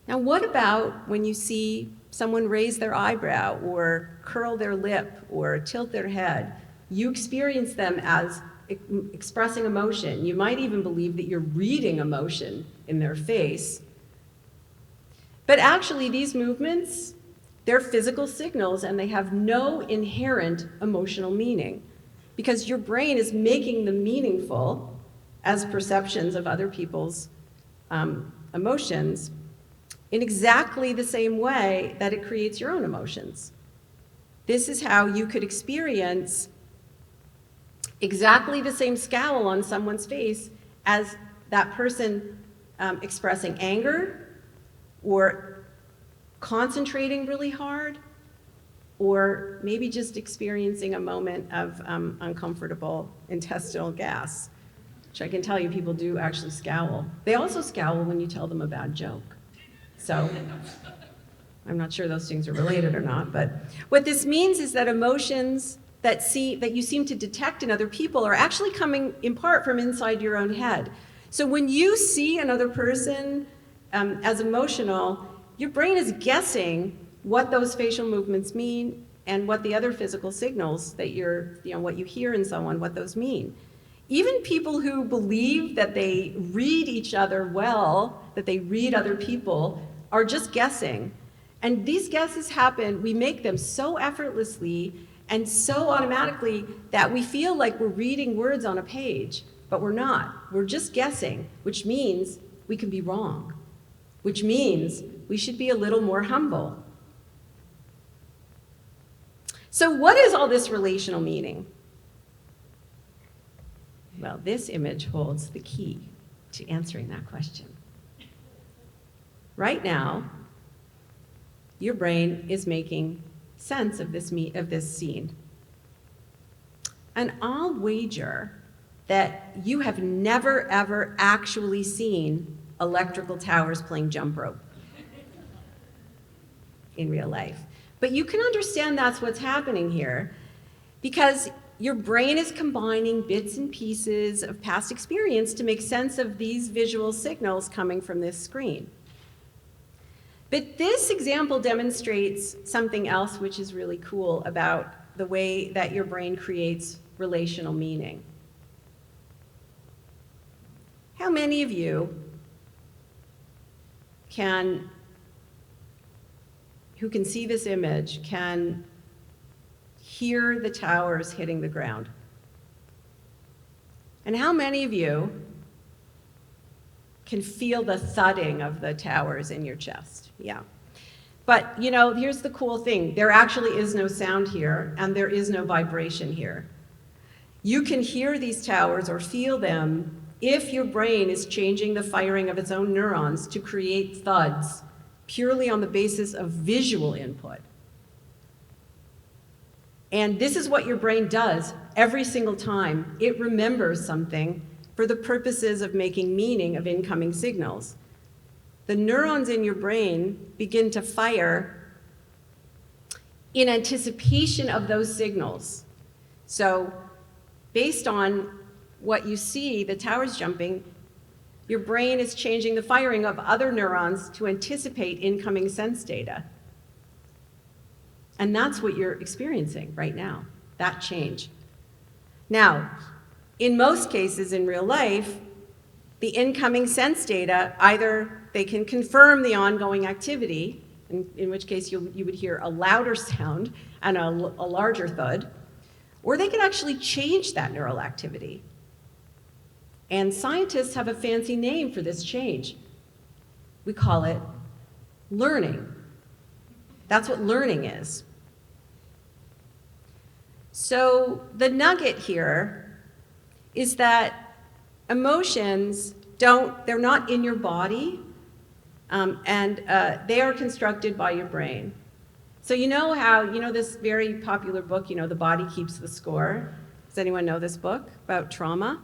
Now, what about when you see someone raise their eyebrow or curl their lip or tilt their head? You experience them as expressing emotion. You might even believe that you're reading emotion in their face. But actually, these movements, they're physical signals and they have no inherent emotional meaning because your brain is making them meaningful as perceptions of other people's emotions in exactly the same way that it creates your own emotions. This is how you could experience exactly the same scowl on someone's face as that person expressing anger or concentrating really hard or maybe just experiencing a moment of uncomfortable intestinal gas, which I can tell you people do actually scowl. They also scowl when you tell them a bad joke. So I'm not sure those things are related or not, but what this means is that emotions that you seem to detect in other people are actually coming in part from inside your own head. So when you see another person as emotional, your brain is guessing what those facial movements mean and what the other physical signals that what you hear in someone, what those mean. Even people who believe that they read each other well, that they read other people, are just guessing. And these guesses happen, we make them so effortlessly and so automatically that we feel like we're reading words on a page, but we're not. We're just guessing, which means we can be wrong, which means we should be a little more humble. So what is all this relational meaning? Well, this image holds the key to answering that question. Right now, your brain is making sense of this scene. And I'll wager that you have never, ever actually seen electrical towers playing jump rope in real life. But you can understand that's what's happening here because your brain is combining bits and pieces of past experience to make sense of these visual signals coming from this screen. But this example demonstrates something else which is really cool about the way that your brain creates relational meaning. How many of you who can see this image can hear the towers hitting the ground? And how many of you can feel the thudding of the towers in your chest? Yeah. But here's the cool thing. There actually is no sound here, and there is no vibration here. You can hear these towers or feel them if your brain is changing the firing of its own neurons to create thuds purely on the basis of visual input. And this is what your brain does every single time it remembers something for the purposes of making meaning of incoming signals. The neurons in your brain begin to fire in anticipation of those signals. So based on what you see, the towers jumping, your brain is changing the firing of other neurons to anticipate incoming sense data. And that's what you're experiencing right now, that change. Now, in most cases in real life, the incoming sense data, either they can confirm the ongoing activity, in which case you would hear a louder sound and a larger thud, or they can actually change that neural activity. And scientists have a fancy name for this change. We call it learning. That's what learning is. So the nugget here is that emotions they're not in your body, and they are constructed by your brain. So you know this very popular book, The Body Keeps the Score? Does anyone know this book about trauma?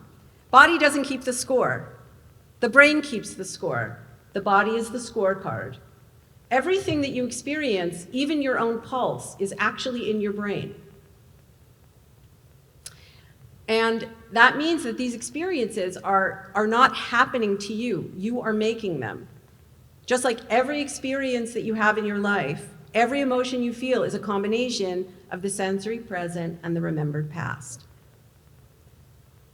Body doesn't keep the score. The brain keeps the score. The body is the scorecard. Everything that you experience, even your own pulse, is actually in your brain. And that means that these experiences are not happening to you. You are making them. Just like every experience that you have in your life, every emotion you feel is a combination of the sensory present and the remembered past.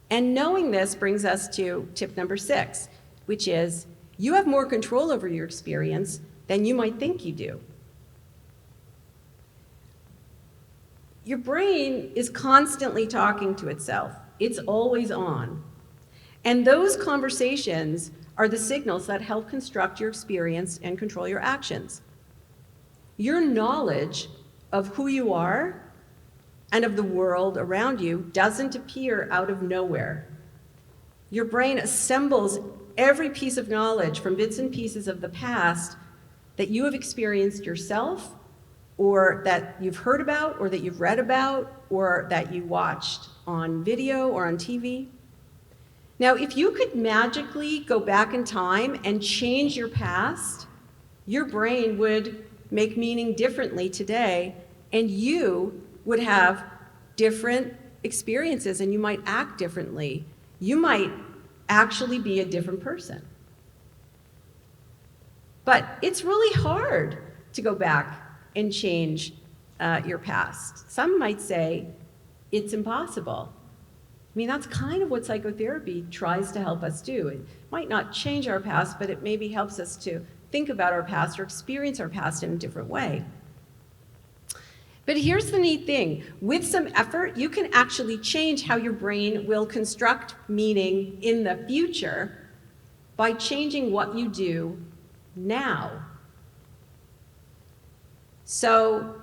And knowing this brings us to tip number 6, which is you have more control over your experience than you might think you do. Your brain is constantly talking to itself. It's always on. And those conversations are the signals that help construct your experience and control your actions. Your knowledge of who you are and of the world around you doesn't appear out of nowhere. Your brain assembles every piece of knowledge from bits and pieces of the past that you have experienced yourself, or that you've heard about, or that you've read about, or that you watched on video or on TV. Now, if you could magically go back in time and change your past, your brain would make meaning differently today, and you would have different experiences, and you might act differently. You might actually be a different person. But it's really hard to go back and change your past. Some might say it's impossible. I mean, that's kind of what psychotherapy tries to help us do. It might not change our past, but it maybe helps us to think about our past or experience our past in a different way. But here's the neat thing. With some effort, you can actually change how your brain will construct meaning in the future by changing what you do now. So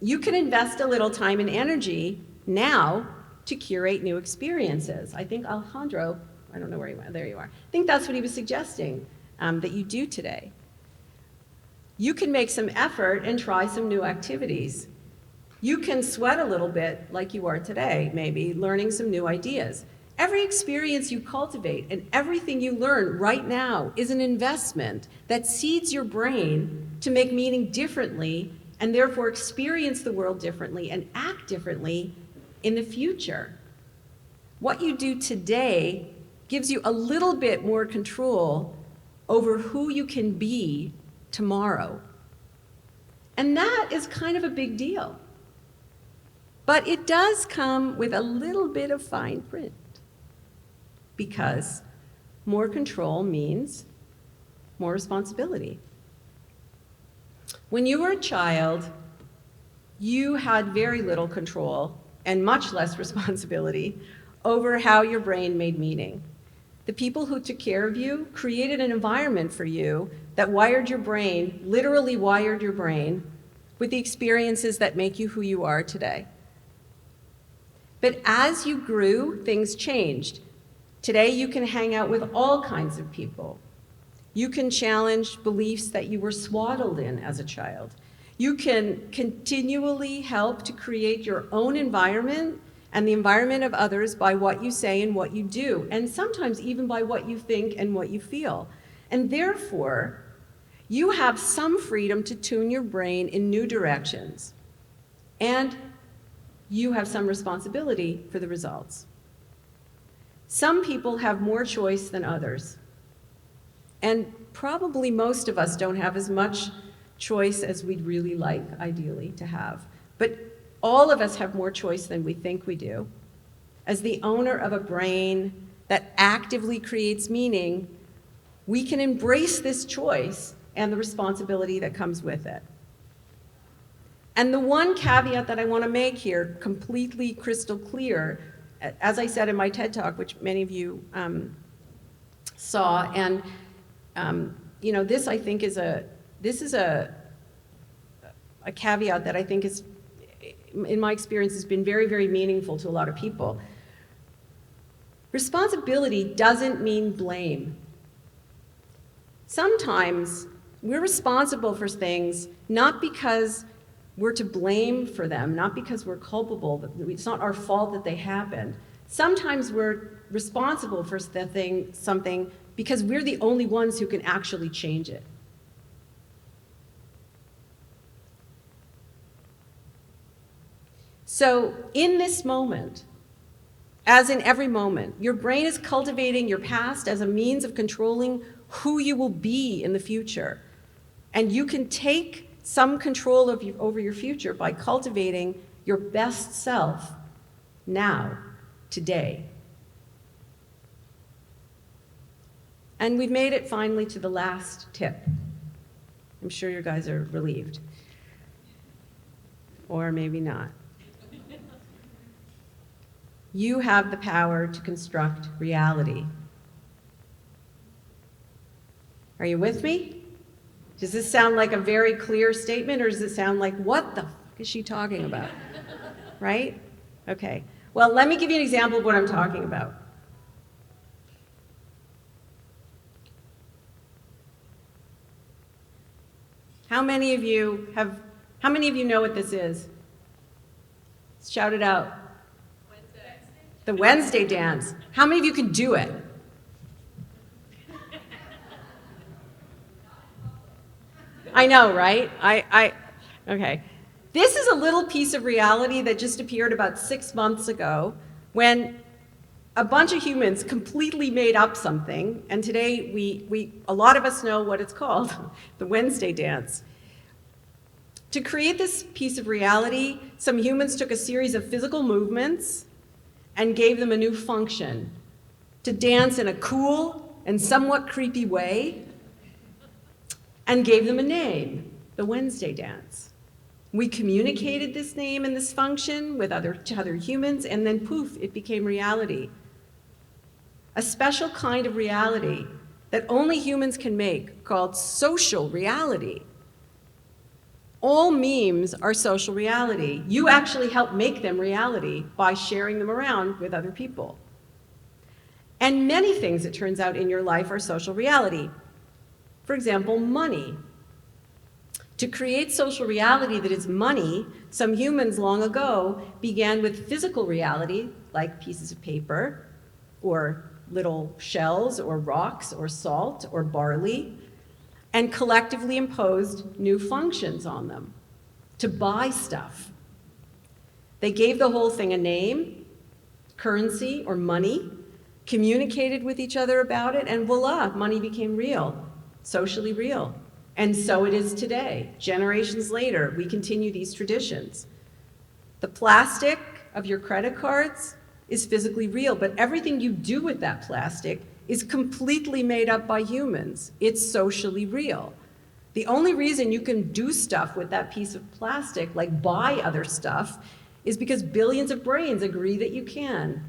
you can invest a little time and energy now to curate new experiences. I think Alejandro, I don't know where you are, there you are. I think that's what he was suggesting that you do today. You can make some effort and try some new activities. You can sweat a little bit like you are today, maybe, learning some new ideas. Every experience you cultivate and everything you learn right now is an investment that seeds your brain to make meaning differently and therefore experience the world differently and act differently in the future. What you do today gives you a little bit more control over who you can be tomorrow. And that is kind of a big deal. But it does come with a little bit of fine print, because more control means more responsibility. When you were a child, you had very little control and much less responsibility over how your brain made meaning. The people who took care of you created an environment for you that wired your brain, literally wired your brain, with the experiences that make you who you are today. But as you grew, things changed. Today, you can hang out with all kinds of people. You can challenge beliefs that you were swaddled in as a child. You can continually help to create your own environment and the environment of others by what you say and what you do, and sometimes even by what you think and what you feel. And therefore, you have some freedom to tune your brain in new directions. And you have some responsibility for the results. Some people have more choice than others. And probably most of us don't have as much choice as we'd really like, ideally, to have. But all of us have more choice than we think we do. As the owner of a brain that actively creates meaning, we can embrace this choice and the responsibility that comes with it. And the one caveat that I want to make here, completely crystal clear, as I said in my TED Talk, which many of you saw, and this I think is a caveat that I think is, in my experience, has been very, very meaningful to a lot of people. Responsibility doesn't mean blame. Sometimes we're responsible for things not because we're to blame for them, not because we're culpable, it's not our fault that they happened. Sometimes we're responsible for something because we're the only ones who can actually change it. So in this moment, as in every moment, your brain is cultivating your past as a means of controlling who you will be in the future. And you can take some control over your future by cultivating your best self now, today. And we've made it finally to the last tip. I'm sure you guys are relieved. Or maybe not. You have the power to construct reality. Are you with me? Does this sound like a very clear statement, or does it sound like, what the f is she talking about? Right? Okay. Well, let me give you an example of what I'm talking about. How many of you know what this is? Shout it out. Wednesday. The Wednesday dance. How many of you can do it? I know, right? Okay. This is a little piece of reality that just appeared about 6 months ago when a bunch of humans completely made up something, and today a lot of us know what it's called, the Wednesday dance. To create this piece of reality, some humans took a series of physical movements and gave them a new function, to dance in a cool and somewhat creepy way, and gave them a name, the Wednesday dance. We communicated this name and this function with other humans, and then poof, it became reality. A special kind of reality that only humans can make, called social reality. All memes are social reality. You actually help make them reality by sharing them around with other people. And many things, it turns out, in your life are social reality. For example, money. To create social reality that is money, some humans long ago began with physical reality, like pieces of paper, or little shells, or rocks, or salt, or barley, and collectively imposed new functions on them to buy stuff. They gave the whole thing a name, currency, or money, communicated with each other about it, and voila, money became real. Socially real. And so it is today. Generations later, we continue these traditions. The plastic of your credit cards is physically real, but everything you do with that plastic is completely made up by humans. It's socially real. The only reason you can do stuff with that piece of plastic, like buy other stuff, is because billions of brains agree that you can.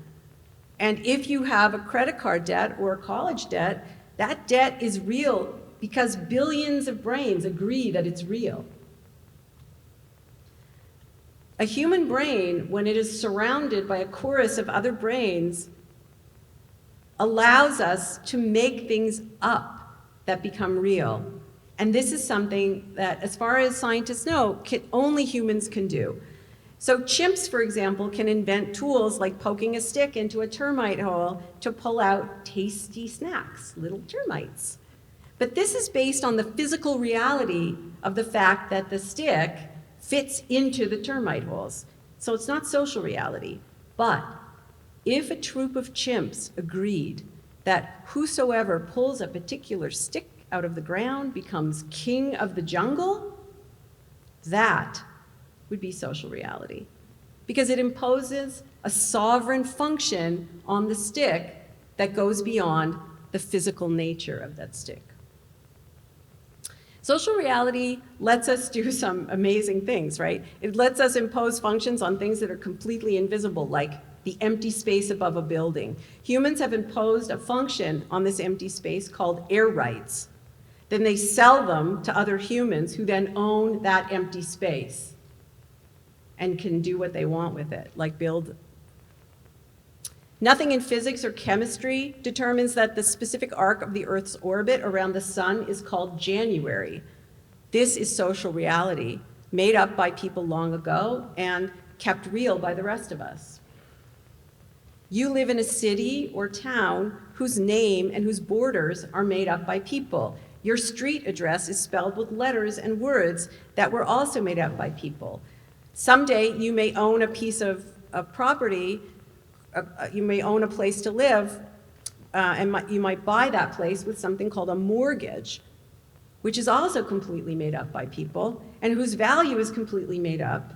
And if you have a credit card debt or a college debt, that debt is real because billions of brains agree that it's real. A human brain, when it is surrounded by a chorus of other brains, allows us to make things up that become real. And this is something that, as far as scientists know, only humans can do. So chimps, for example, can invent tools like poking a stick into a termite hole to pull out tasty snacks, little termites. But this is based on the physical reality of the fact that the stick fits into the termite holes. So it's not social reality. But if a troop of chimps agreed that whosoever pulls a particular stick out of the ground becomes king of the jungle, That would be social reality, because it imposes a sovereign function on the stick that goes beyond the physical nature of that stick. Social reality lets us do some amazing things, right? It lets us impose functions on things that are completely invisible, like the empty space above a building. Humans have imposed a function on this empty space called air rights. Then they sell them to other humans who then own that empty space and can do what they want with it, like build. Nothing in physics or chemistry determines that the specific arc of the Earth's orbit around the sun is called January. This is social reality, made up by people long ago and kept real by the rest of us. You live in a city or town whose name and whose borders are made up by people. Your street address is spelled with letters and words that were also made up by people. Someday you may own a piece of property, you may own a place to live, and you might buy that place with something called a mortgage, which is also completely made up by people and whose value is completely made up.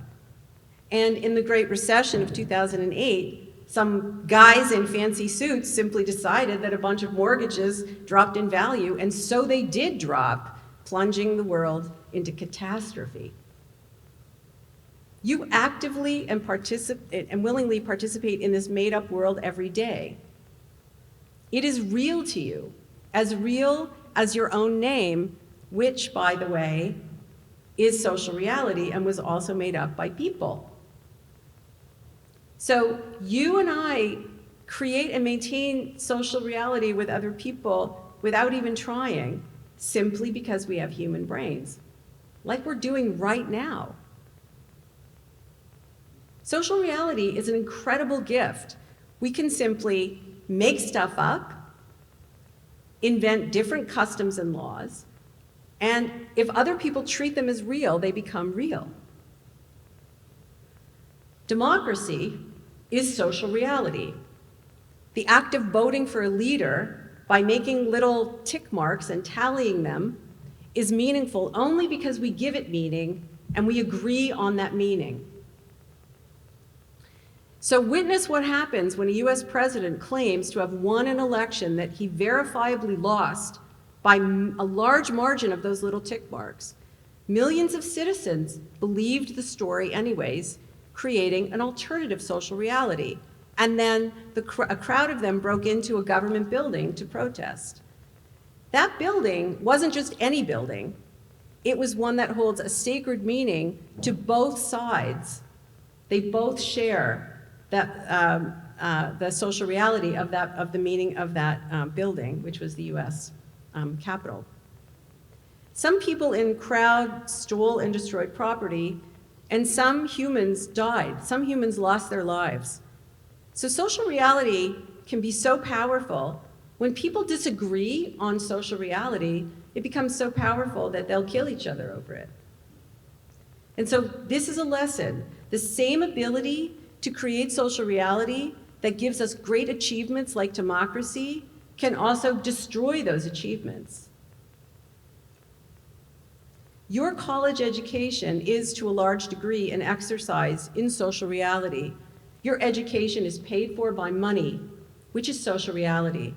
And in the Great Recession of 2008, some guys in fancy suits simply decided that a bunch of mortgages dropped in value, and so they did drop, plunging the world into catastrophe. You actively and willingly participate in this made-up world every day. It is real to you as your own name, which, by the way, is social reality and was also made up by people. So you and I create and maintain social reality with other people without even trying, simply because we have human brains, like we're doing right now. Social reality is an incredible gift. We can simply make stuff up, invent different customs and laws, and if other people treat them as real, they become real. Democracy is social reality. The act of voting for a leader by making little tick marks and tallying them is meaningful only because we give it meaning and we agree on that meaning. So witness what happens when a US president claims to have won an election that he verifiably lost by a large margin of those little tick marks. Millions of citizens believed the story anyways, creating an alternative social reality. And then a crowd of them broke into a government building to protest. That building wasn't just any building. It was one that holds a sacred meaning to both sides. They both share that the social reality of the meaning of that building, which was the U.S. Capitol. Some people in the crowd stole and destroyed property, and some humans died. Some humans lost their lives. So social reality can be so powerful. When people disagree on social reality, it becomes so powerful that they'll kill each other over it. And so this is a lesson. The same ability to create social reality that gives us great achievements like democracy can also destroy those achievements. Your college education is, to a large degree, an exercise in social reality. Your education is paid for by money, which is social reality.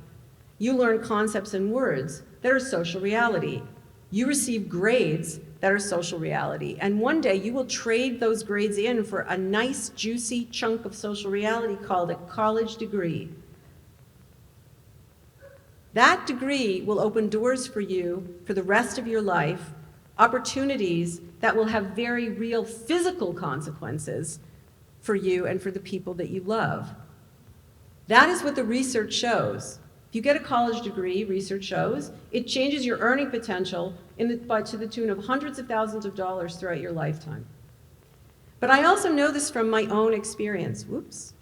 You learn concepts and words that are social reality. You receive grades that are social reality. And one day you will trade those grades in for a nice, juicy chunk of social reality called a college degree. That degree will open doors for you for the rest of your life, opportunities that will have very real physical consequences for you and for the people that you love. That is what the research shows. If you get a college degree, research shows, it changes your earning potential to the tune of hundreds of thousands of dollars throughout your lifetime. But I also know this from my own experience. Whoops.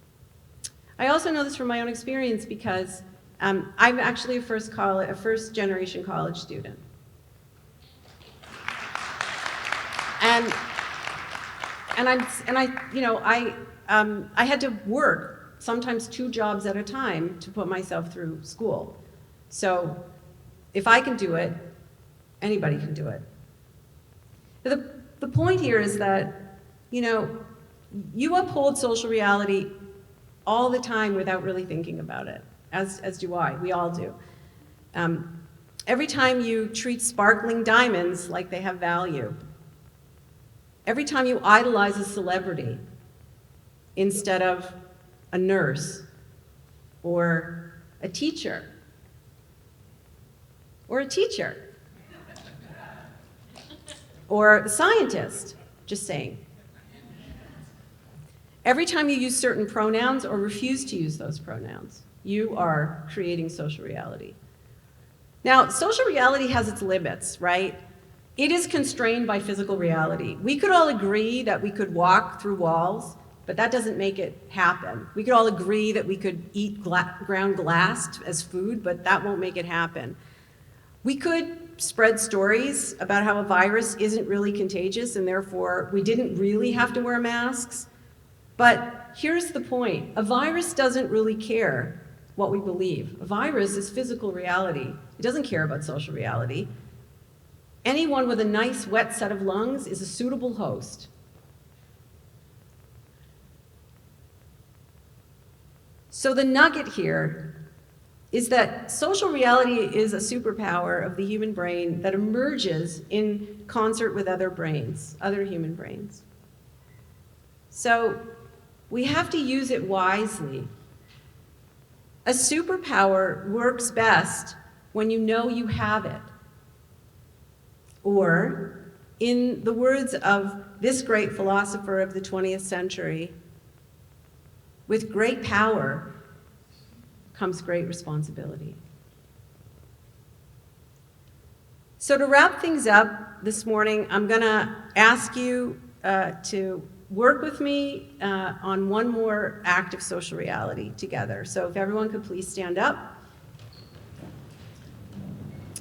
I also know this from my own experience because I'm actually a first generation college student. I had to work sometimes 2 jobs at a time to put myself through school. So if I can do it, anybody can do it. The the point here is that, you uphold social reality all the time without really thinking about it, as do I. We all do. Every time you treat sparkling diamonds like they have value, every time you idolize a celebrity instead of a nurse or a teacher, or a scientist, just saying. Every time you use certain pronouns or refuse to use those pronouns, you are creating social reality. Now, social reality has its limits, right? It is constrained by physical reality. We could all agree that we could walk through walls, but that doesn't make it happen. We could all agree that we could eat ground glass as food, but that won't make it happen. We could spread stories about how a virus isn't really contagious and therefore we didn't really have to wear masks. But here's the point. A virus doesn't really care what we believe. A virus is physical reality. It doesn't care about social reality. Anyone with a nice wet set of lungs is a suitable host. So the nugget here is that social reality is a superpower of the human brain that emerges in concert with other brains, other human brains. So we have to use it wisely. A superpower works best when you know you have it. Or, in the words of this great philosopher of the 20th century, with great power comes great responsibility. So to wrap things up this morning, I'm going to ask you to work with me on one more act of social reality together. So if everyone could please stand up.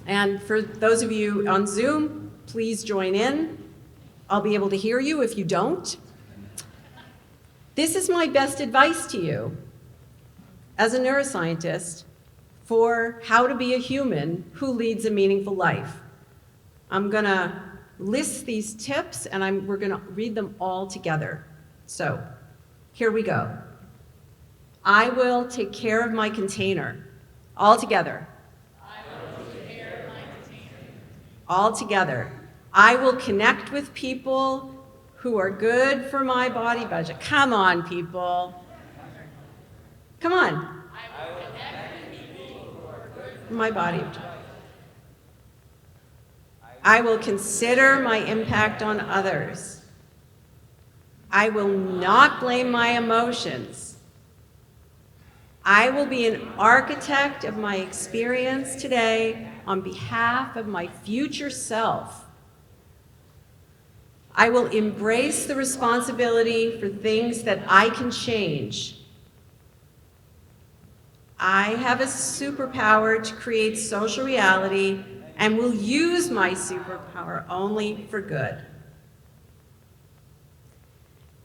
And for those of you on Zoom, please join in. I'll be able to hear you if you don't. This is my best advice to you as a neuroscientist for how to be a human who leads a meaningful life. I'm going to list these tips and we're going to read them all together. So here we go. I will take care of my container. All together. I will take care of my container. All together. I will connect with people who are good for my body budget. Come on, people. Come on. I will connect with people who are good for my body budget. I will consider my impact on others. I will not blame my emotions. I will be an architect of my experience today on behalf of my future self. I will embrace the responsibility for things that I can change. I have a superpower to create social reality and will use my superpower only for good.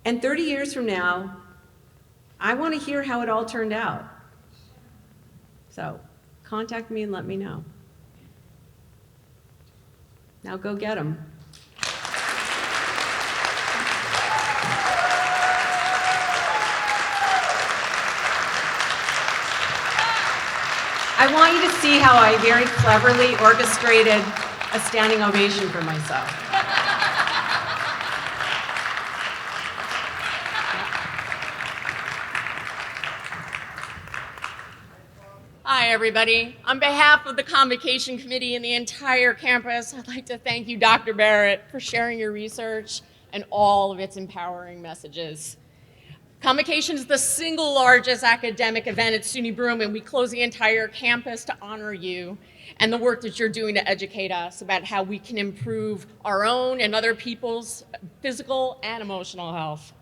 And 30 years from now, I want to hear how it all turned out. So contact me and let me know. Now go get them. I want you to see how I very cleverly orchestrated a standing ovation for myself. Hi, everybody. On behalf of the Convocation Committee and the entire campus, I'd like to thank you, Dr. Barrett, for sharing your research and all of its empowering messages. Convocation is the single largest academic event at SUNY Broome, and we close the entire campus to honor you and the work that you're doing to educate us about how we can improve our own and other people's physical and emotional health.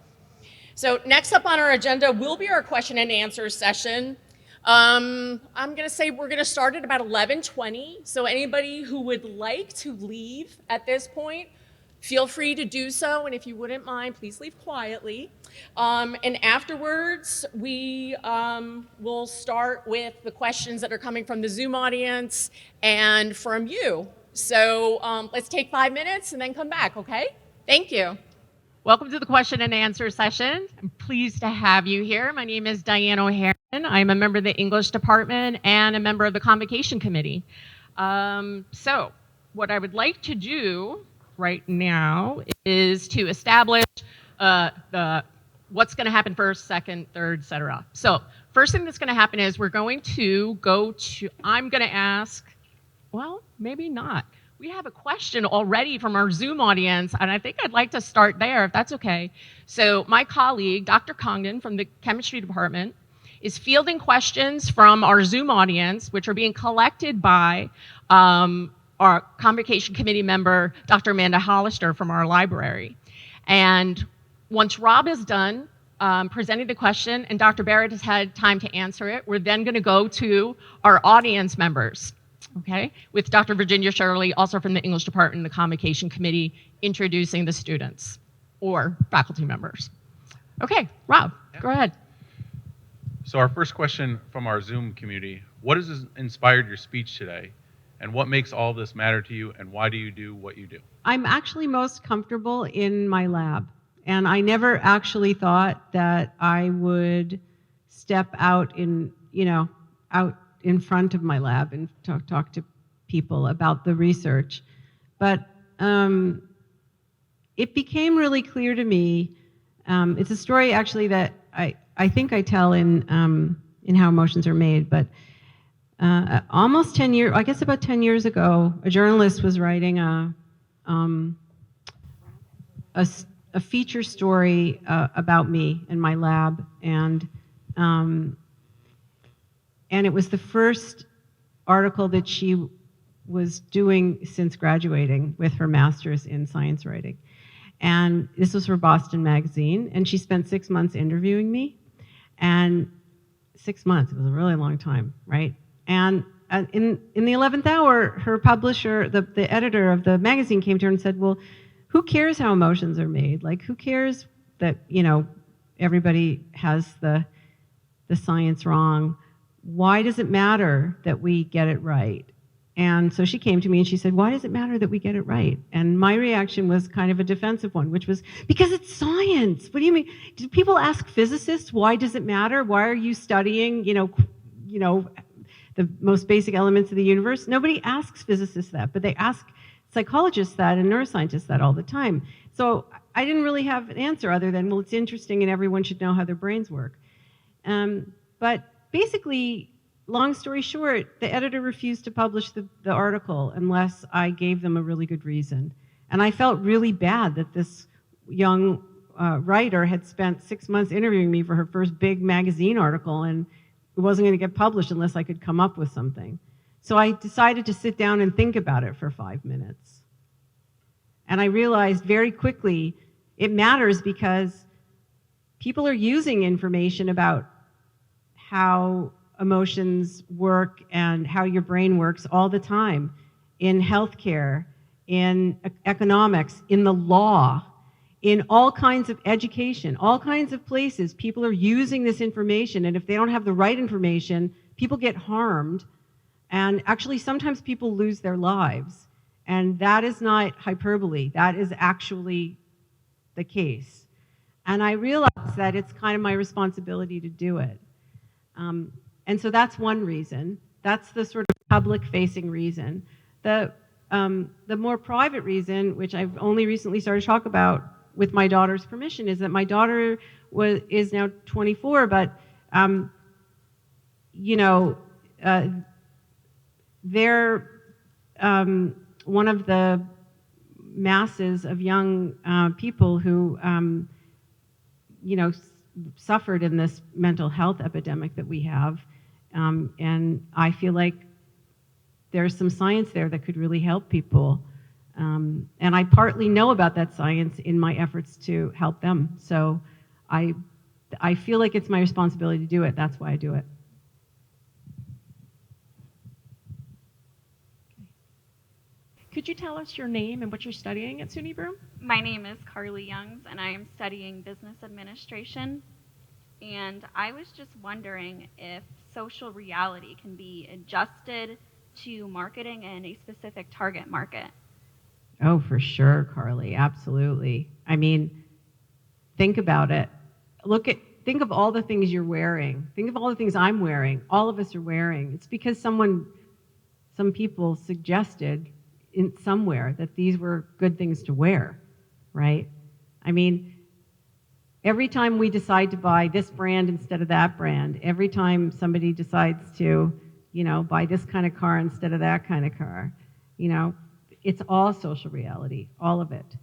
So next up on our agenda will be our question and answer session. I'm going to say we're going to start at about 11:20. So anybody who would like to leave at this point, feel free to do so, and if you wouldn't mind, please leave quietly. And afterwards, we will start with the questions that are coming from the Zoom audience and from you. So let's take 5 minutes and then come back, okay? Thank you. Welcome to the question and answer session. I'm pleased to have you here. My name is Diane O'Haron. I'm a member of the English department and a member of the Convocation committee. So what I would like to do right now is to establish what's going to happen first, second, third, etc. So first thing that's going to happen is we're going to I'm going to ask, well, maybe not. We have a question already from our Zoom audience, and I think I'd like to start there, if that's okay. So my colleague, Dr. Congdon from the chemistry department, is fielding questions from our Zoom audience, which are being collected by our Convocation committee member, Dr. Amanda Hollister from our library. And once Rob is done presenting the question and Dr. Barrett has had time to answer it, we're then going to go to our audience members. Okay, with Dr. Virginia Shirley, also from the English department and the Convocation committee, introducing the students or faculty members. Okay, Rob, go ahead. So our first question from our Zoom community, what has inspired your speech today? And what makes all this matter to you, and why do you do what you do? I'm actually most comfortable in my lab. And I never actually thought that I would step out in front of my lab and talk to people about the research. But it became really clear to me, it's a story actually that I think I tell in How Emotions Are Made, but almost 10 years, I guess about 10 years ago, a journalist was writing a feature story about me and my lab, and it was the first article that she was doing since graduating with her master's in science writing. And this was for Boston Magazine, and she spent 6 months interviewing me. And 6 months, it was a really long time, right? And in the 11th hour, her publisher, the editor of the magazine, came to her and said, well, who cares how emotions are made? Like, who cares that, everybody has the science wrong? Why does it matter that we get it right? And so she came to me and she said, why does it matter that we get it right? And my reaction was kind of a defensive one, which was, because it's science. What do you mean? Do people ask physicists, why does it matter? Why are you studying, the most basic elements of the universe? Nobody asks physicists that, but they ask psychologists that and neuroscientists that all the time. So I didn't really have an answer other than, well, it's interesting and everyone should know how their brains work. But basically, long story short, the editor refused to publish the article unless I gave them a really good reason. And I felt really bad that this young writer had spent 6 months interviewing me for her first big magazine article, and it wasn't going to get published unless I could come up with something. So I decided to sit down and think about it for 5 minutes. And I realized very quickly it matters because people are using information about how emotions work and how your brain works all the time in healthcare, in economics, in the law, in all kinds of education, all kinds of places. People are using this information, and if they don't have the right information, people get harmed, and actually sometimes people lose their lives. And that is not hyperbole. That is actually the case. And I realized that it's kind of my responsibility to do it. And so that's one reason. That's the sort of public-facing reason. The more private reason, which I've only recently started to talk about with my daughter's permission, is that my daughter is now 24, but they're one of the masses of young people who suffered in this mental health epidemic that we have. And I feel like there's some science there that could really help people. And I partly know about that science in my efforts to help them. So I feel like it's my responsibility to do it. That's why I do it. Could you tell us your name and what you're studying at SUNY Broome? My name is Carly Youngs, and I am studying business administration. And I was just wondering if social reality can be adjusted to marketing in a specific target market. Oh, for sure, Carly, absolutely. I mean, think about it. Think of all the things you're wearing. Think of all the things I'm wearing. All of us are wearing. It's because some people suggested in somewhere that these were good things to wear, right? I mean, every time we decide to buy this brand instead of that brand, every time somebody decides to, buy this kind of car instead of that kind of car, it's all social reality, all of it,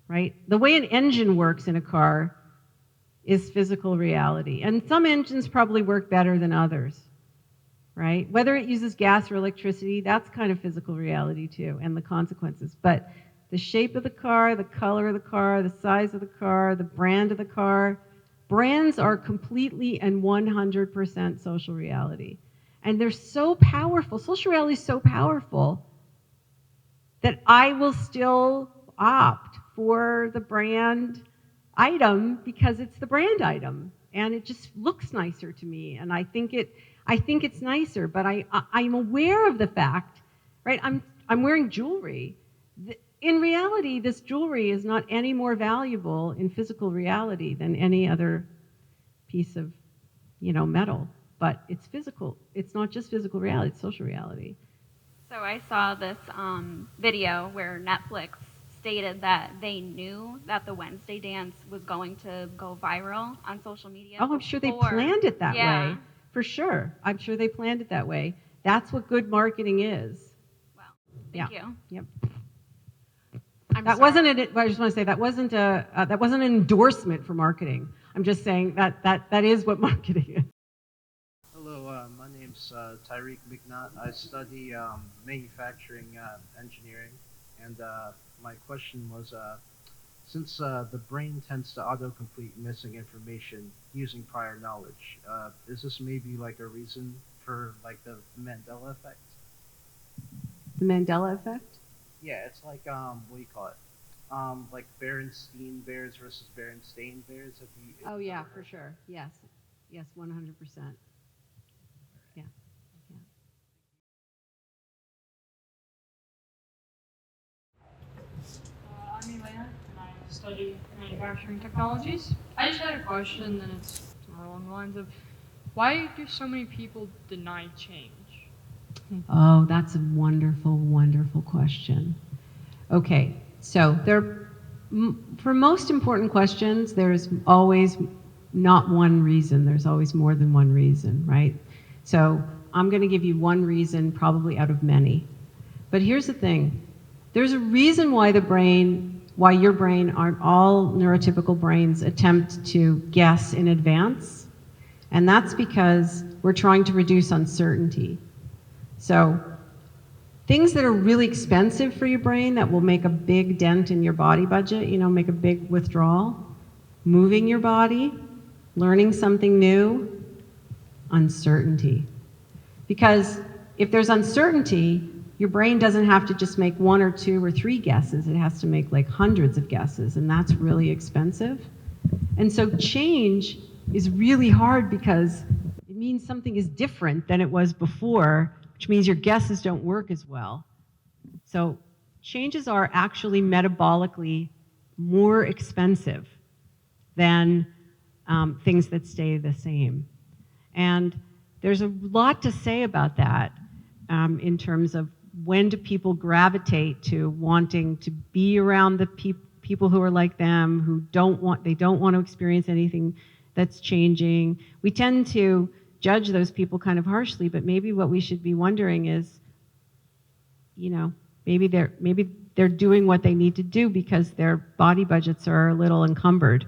right? The way an engine works in a car is physical reality. And some engines probably work better than others, right? Whether it uses gas or electricity, that's kind of physical reality too, and the consequences. But the shape of the car, the color of the car, the size of the car, the brand of the car, brands are completely and 100% social reality. And they're so powerful. Social reality is so powerful that I will still opt for the brand item because it's the brand item and it just looks nicer to me, and I think it's nicer. But I'm aware of the fact, right? I'm wearing jewelry. In reality, this jewelry is not any more valuable in physical reality than any other piece of metal, but it's physical. It's not just physical reality, it's social reality. So I saw this video where Netflix stated that they knew that the Wednesday dance was going to go viral on social media. Oh, I'm sure they planned it that Yeah. way. For sure. I'm sure they planned it that way. That's what good marketing is. Well, thank you. Yep. I'm That sorry. wasn't it. I just want to say that wasn't an endorsement for marketing. I'm just saying that is what marketing is. Hello, my name's Tyreek McNutt. I study manufacturing engineering, and my question was, since the brain tends to autocomplete missing information using prior knowledge, is this maybe like a reason for like the Mandela effect? The Mandela effect? Yeah, it's like what do you call it? Like Berenstein Bears versus Berenstain Bears. Have you? Oh yeah, for sure. Yes, 100%. Yeah. I'm Elena, and I study manufacturing technologies. I just had a question, and it's more along the lines of, why do so many people deny change? Oh, that's a wonderful, wonderful question. Okay, so for most important questions, there's always not one reason. There's always more than one reason, right? So I'm going to give you one reason, probably out of many. But here's the thing. There's a reason why your brain, all neurotypical brains attempt to guess in advance, and that's because we're trying to reduce uncertainty. So things that are really expensive for your brain that will make a big dent in your body budget, make a big withdrawal, moving your body, learning something new, uncertainty. Because if there's uncertainty, your brain doesn't have to just make one or two or three guesses. It has to make like hundreds of guesses, and that's really expensive. And so change is really hard because it means something is different than it was before, which means your guesses don't work as well. So changes are actually metabolically more expensive than things that stay the same. And there's a lot to say about that in terms of when do people gravitate to wanting to be around the people who are like them, who don't want to experience anything that's changing. We tend to judge those people kind of harshly, but maybe what we should be wondering is, maybe they're doing what they need to do because their body budgets are a little encumbered.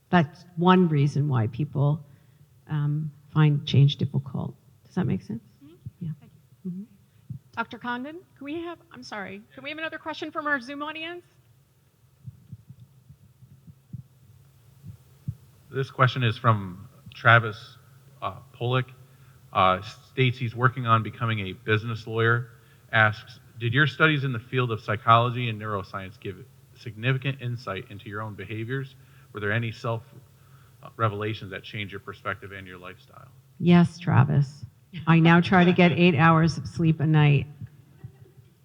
That's one reason why people find change difficult. Does that make sense? Mm-hmm. Yeah. Thank you. Mm-hmm. Dr. Condon, can we have another question from our Zoom audience? This question is from Travis Pollock. States he's working on becoming a business lawyer. Asks, did your studies in the field of psychology and neuroscience give significant insight into your own behaviors? Were there any self-revelations that changed your perspective and your lifestyle? Yes, Travis. I now try to get 8 hours of sleep a night.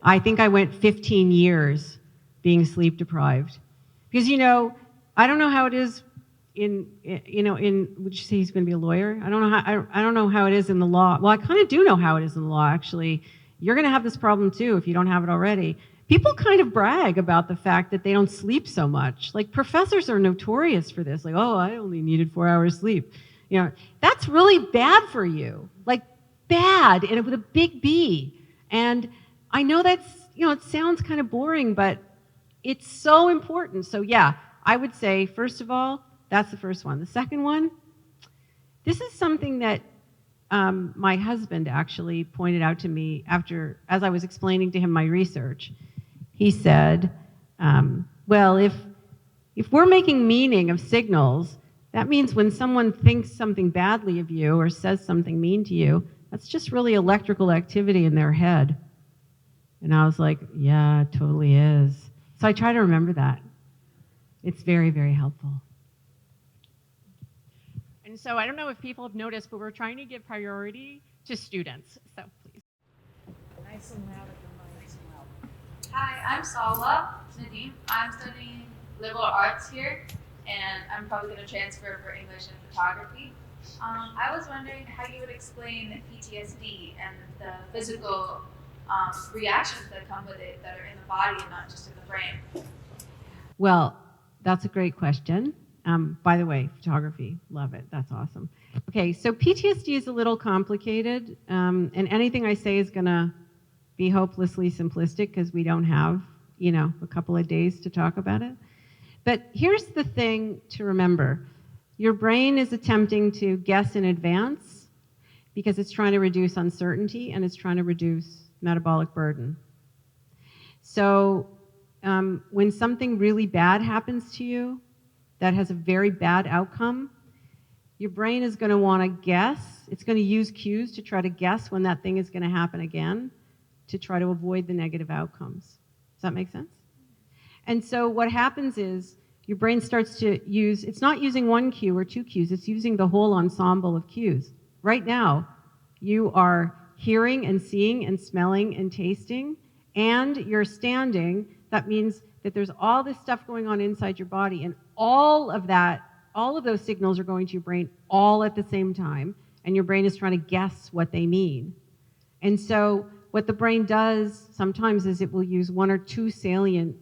I think I went 15 years being sleep deprived. Because, I don't know how it is would you say he's going to be a lawyer? I don't know how it is in the law. Well, I kind of do know how it is in the law, actually. You're going to have this problem too if you don't have it already. People kind of brag about the fact that they don't sleep so much. Like, professors are notorious for this. Like, oh, I only needed 4 hours sleep. That's really bad for you. Like, bad, and with a big B. And I know that's, it sounds kind of boring, but it's so important. So yeah, I would say, first of all, that's the first one. The second one, this is something that my husband actually pointed out to me as I was explaining to him my research. He said, well, if we're making meaning of signals, that means when someone thinks something badly of you or says something mean to you, that's just really electrical activity in their head. And I was like, yeah, it totally is. So I try to remember that. It's very, very helpful. And so I don't know if people have noticed, but we're trying to give priority to students. So please. Nice and loud. Hi, I'm Salwa Nadeem. I'm studying liberal arts here, and I'm probably going to transfer for English and photography. I was wondering how you would explain PTSD and the physical reactions that come with it that are in the body and not just in the brain. Well, that's a great question. By the way, photography, love it. That's awesome. Okay, so PTSD is a little complicated, and anything I say is going to be hopelessly simplistic because we don't have, a couple of days to talk about it. But here's the thing to remember. Your brain is attempting to guess in advance because it's trying to reduce uncertainty and it's trying to reduce metabolic burden. So when something really bad happens to you that has a very bad outcome, your brain is going to want to guess. It's going to use cues to try to guess when that thing is going to happen again to try to avoid the negative outcomes. Does that make sense? And so what happens is your brain starts to use, it's not using one cue or two cues, it's using the whole ensemble of cues. Right now, you are hearing and seeing and smelling and tasting, and you're standing. That means that there's all this stuff going on inside your body, and all of those signals are going to your brain all at the same time, and your brain is trying to guess what they mean. And so what the brain does sometimes is it will use one or two salient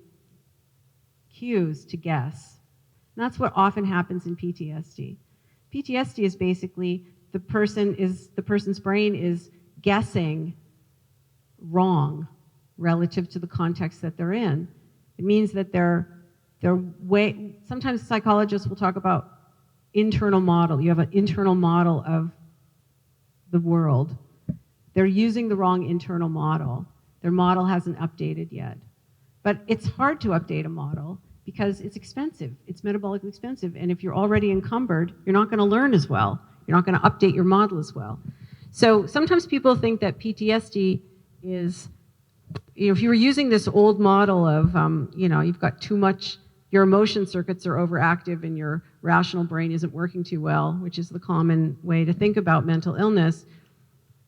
cues to guess. And that's what often happens in PTSD. PTSD is basically the person's brain is guessing wrong relative to the context that they're in. It means that sometimes psychologists will talk about internal model. You have an internal model of the world. They're using the wrong internal model. Their model hasn't updated yet. But it's hard to update a model because it's expensive. It's metabolically expensive. And if you're already encumbered, you're not going to learn as well. You're not going to update your model as well. So sometimes people think that PTSD is, if you were using this old model of, you've got too much, your emotion circuits are overactive and your rational brain isn't working too well, which is the common way to think about mental illness,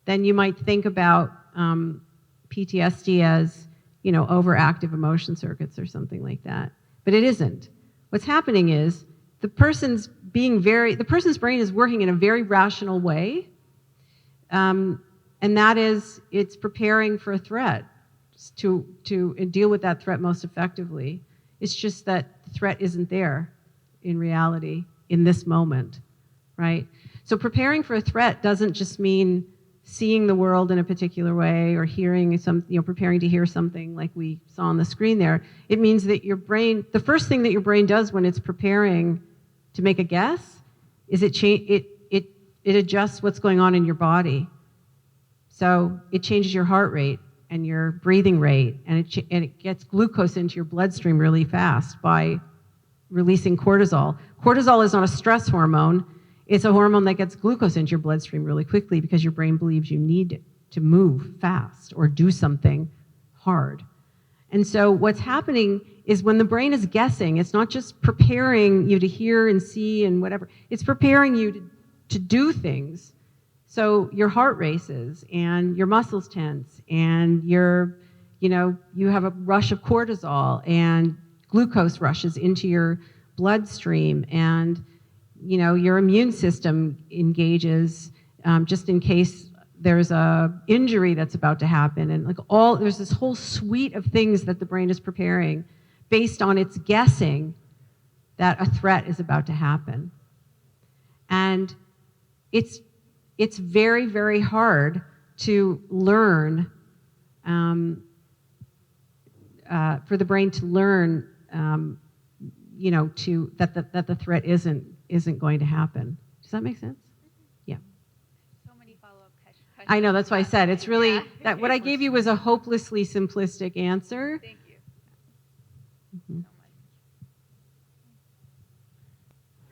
then you might think about PTSD as, overactive emotion circuits or something like that. But it isn't. What's happening is the person's brain is working in a very rational way, and that is, it's preparing for a threat to deal with that threat most effectively. It's just that the threat isn't there in reality in this moment, right? So preparing for a threat doesn't just mean seeing the world in a particular way or hearing preparing to hear something like we saw on the screen there. It means that your brain, the first thing that your brain does when it's preparing to make a guess is it adjusts what's going on in your body. So it changes your heart rate and your breathing rate, and it gets glucose into your bloodstream really fast by releasing cortisol. Cortisol is not a stress hormone. It's a hormone that gets glucose into your bloodstream really quickly because your brain believes you need to move fast or do something hard. And so what's happening is when the brain is guessing, it's not just preparing you to hear and see and whatever. It's preparing you to do things. So your heart races and your muscles tense and your you have a rush of cortisol and glucose rushes into your bloodstream, and your immune system engages just in case there's a injury that's about to happen, and there's this whole suite of things that the brain is preparing based on its guessing that a threat is about to happen. And it's very, very hard to learn, for the brain to learn, that the threat isn't going to happen. Does that make sense? Yeah. So many follow-up questions. I know, that's why I said it's really, Yeah. that what I gave you was a hopelessly simplistic answer. Thank you. Mhm.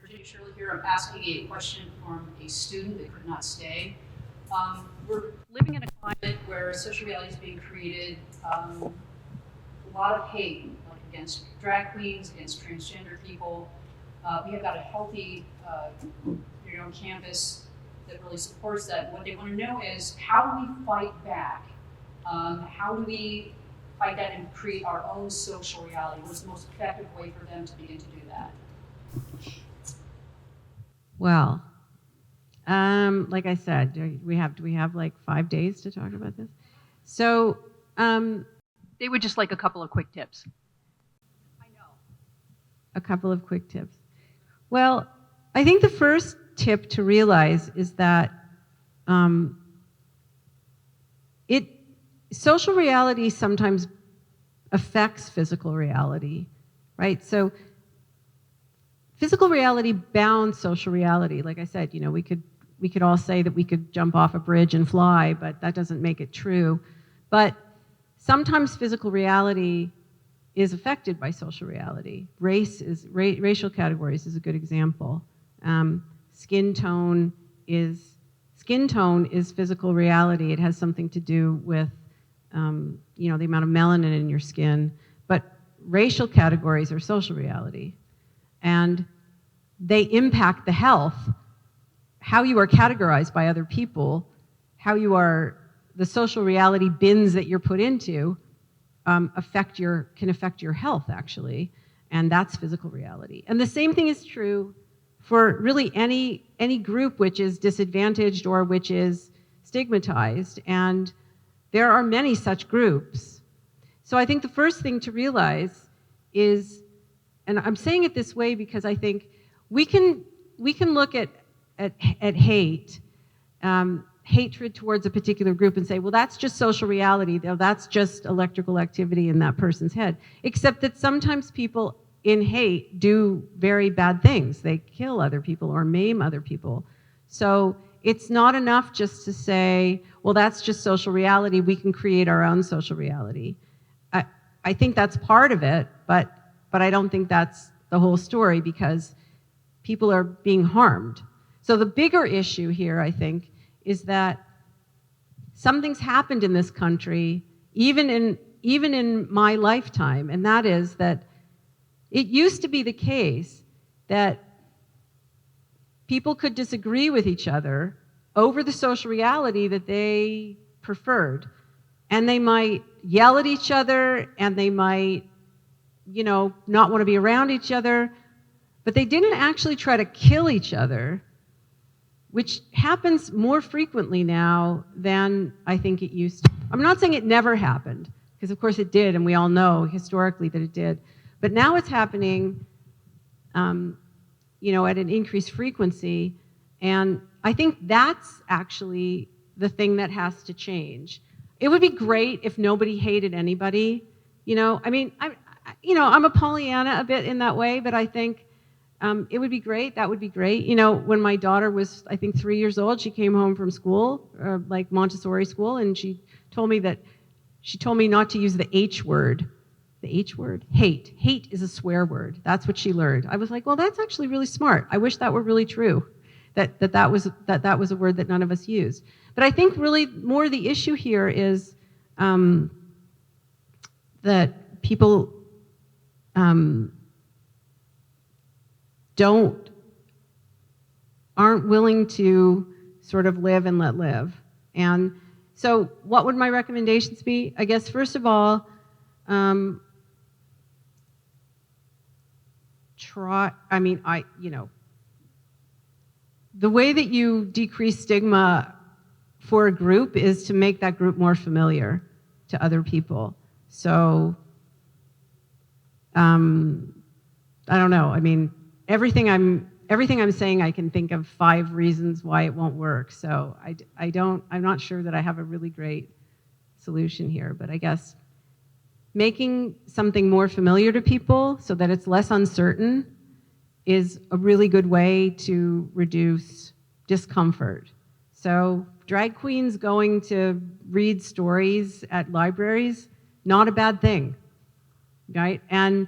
Virginia Shirley here. I'm asking a question from a student that could not stay. We're living in a climate where social reality is being created, a lot of hate, like against drag queens, against transgender people. We have got a healthy campus that really supports that. What they want to know is, how do we fight back? How do we fight that and create our own social reality? What's the most effective way for them to begin to do that? Well, like I said, do we have like 5 days to talk about this? So They would just like a couple of quick tips. a couple of quick tips. Well, I think the first tip to realize is that social reality sometimes affects physical reality, right? So physical reality bounds social reality. Like I said, we could all say that we could jump off a bridge and fly, but that doesn't make it true. But sometimes physical reality is affected by social reality. Racial categories is a good example. Skin tone is physical reality. It has something to do with the amount of melanin in your skin. But racial categories are social reality, and they impact the health, how you are categorized by other people, the social reality bins that you're put into can affect your health, actually, and that's physical reality. And the same thing is true for really any group which is disadvantaged or which is stigmatized, and there are many such groups. So I think the first thing to realize is, and I'm saying it this way because I think we can look at hate, hatred towards a particular group, and say, well, that's just social reality, though, that's just electrical activity in that person's head. Except that sometimes people in hate do very bad things. They kill other people or maim other people. So it's not enough just to say, well, that's just social reality, we can create our own social reality. I think that's part of it, but I don't think that's the whole story, because people are being harmed. So the bigger issue here, I think, is that something's happened in this country, even in my lifetime, and that is that it used to be the case that people could disagree with each other over the social reality that they preferred. And they might yell at each other, and they might, not want to be around each other, but they didn't actually try to kill each other, which happens more frequently now than I think it used to. I'm not saying it never happened, because of course it did, and we all know historically that it did. But now it's happening, at an increased frequency, and I think that's actually the thing that has to change. It would be great if nobody hated anybody. I'm a Pollyanna a bit in that way, but I think it would be great. That would be great. When my daughter was, I think, 3 years old, she came home from school, like Montessori school, and she told me not to use the H word. The H word? Hate. Hate is a swear word. That's what she learned. I was like, well, that's actually really smart. I wish that were really true, that was a word that none of us used. But I think really more the issue here is that people aren't willing to sort of live and let live. And So what would my recommendations be? I guess, first of all, the way that you decrease stigma for a group is to make that group more familiar to other people. So, I don't know. I mean, everything I'm saying, I can think of 5 reasons why it won't work. So I'm not sure that I have a really great solution here, but I guess making something more familiar to people so that it's less uncertain is a really good way to reduce discomfort. So drag queens going to read stories at libraries, not a bad thing, right? And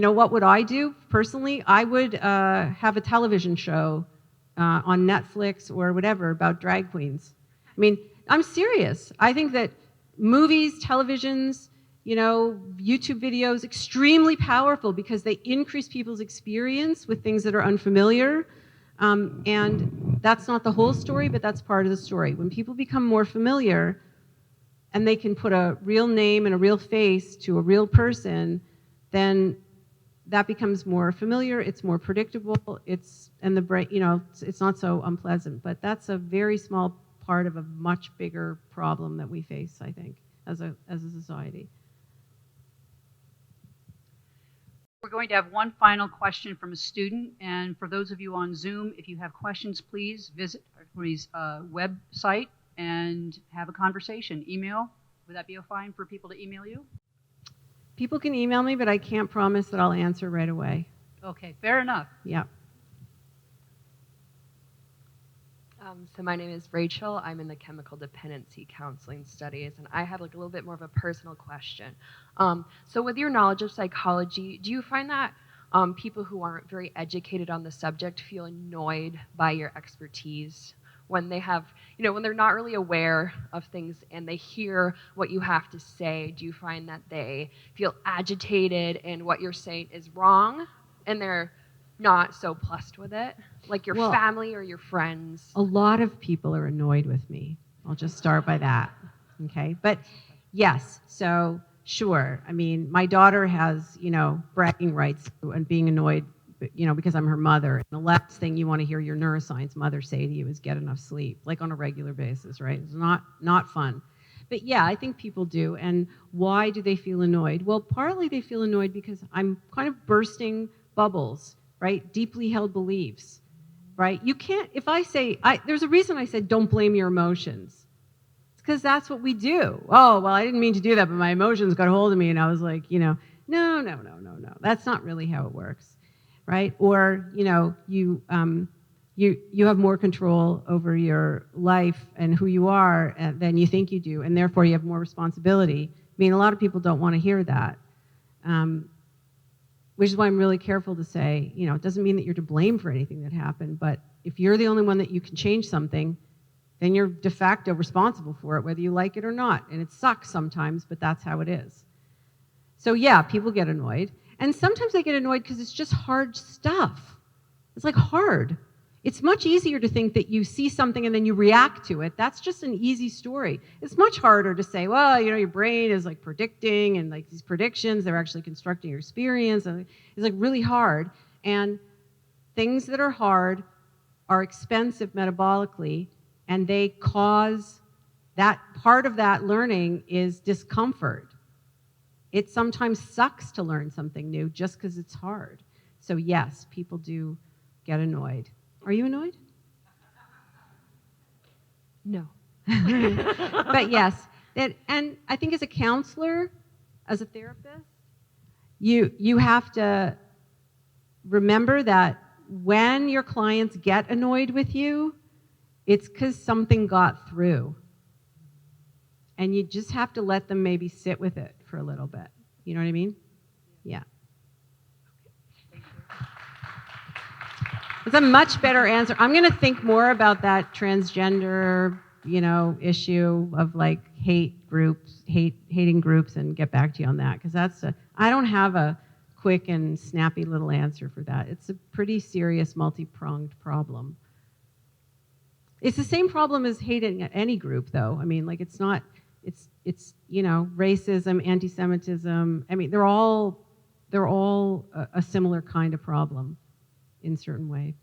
what would I do personally? I would have a television show on Netflix or whatever about drag queens. I mean, I'm serious. I think that movies, televisions, YouTube videos, extremely powerful because they increase people's experience with things that are unfamiliar. And that's not the whole story, but that's part of the story. When people become more familiar and they can put a real name and a real face to a real person, then that becomes more familiar, it's more predictable, it's not so unpleasant. But that's a very small part of a much bigger problem that we face, I think, as a society. We're going to have one final question from a student, and for those of you on Zoom, if you have questions, please visit our website and have a conversation. Email, would that be fine for people to email you? People can email me, but I can't promise that I'll answer right away. Okay, fair enough. Yeah. So my name is Rachel. I'm in the chemical dependency counseling studies, and I have a little bit more of a personal question. So with your knowledge of psychology, do you find that people who aren't very educated on the subject feel annoyed by your expertise when they have, when they're not really aware of things and they hear what you have to say? Do you find that they feel agitated and what you're saying is wrong and they're not so plussed with it, like your family or your friends? A lot of people are annoyed with me. I'll just start by that, okay? But yes, so sure. I mean, my daughter has, bragging rights and being annoyed, because I'm her mother. And the last thing you want to hear your neuroscience mother say to you is get enough sleep, like on a regular basis, right? It's not fun. But yeah, I think people do. And why do they feel annoyed? Well, partly they feel annoyed because I'm kind of bursting bubbles, right? Deeply held beliefs, right? You can't, if I say, there's a reason I said don't blame your emotions. It's because that's what we do. Oh, well, I didn't mean to do that, but my emotions got a hold of me and I was like, no. That's not really how it works, right? Or, you have more control over your life and who you are than you think you do, and therefore you have more responsibility. I mean, a lot of people don't want to hear that. Which is why I'm really careful to say, it doesn't mean that you're to blame for anything that happened, but if you're the only one that you can change something, then you're de facto responsible for it, whether you like it or not. And it sucks sometimes, but that's how it is. So yeah, people get annoyed. And sometimes they get annoyed because it's just hard stuff. It's like hard. It's much easier to think that you see something and then you react to it. That's just an easy story. It's much harder to say, well, your brain is like predicting and like these predictions, they're actually constructing your experience. And it's like really hard. And things that are hard are expensive metabolically, and they cause that part of that learning is discomfort. It sometimes sucks to learn something new just because it's hard. So yes, people do get annoyed. Are you annoyed? No. But yes, and I think as a counselor, as a therapist, you have to remember that when your clients get annoyed with you, it's because something got through. And you just have to let them maybe sit with it for a little bit. You know what I mean? Yeah. It's a much better answer. I'm going to think more about that transgender, issue of like hating groups and get back to you on that, because I don't have a quick and snappy little answer for that. It's a pretty serious multi-pronged problem. It's the same problem as hating any group, though. I mean, like, it's not, it's you know, racism, anti-Semitism. I mean, they're all a similar kind of problem in a certain way.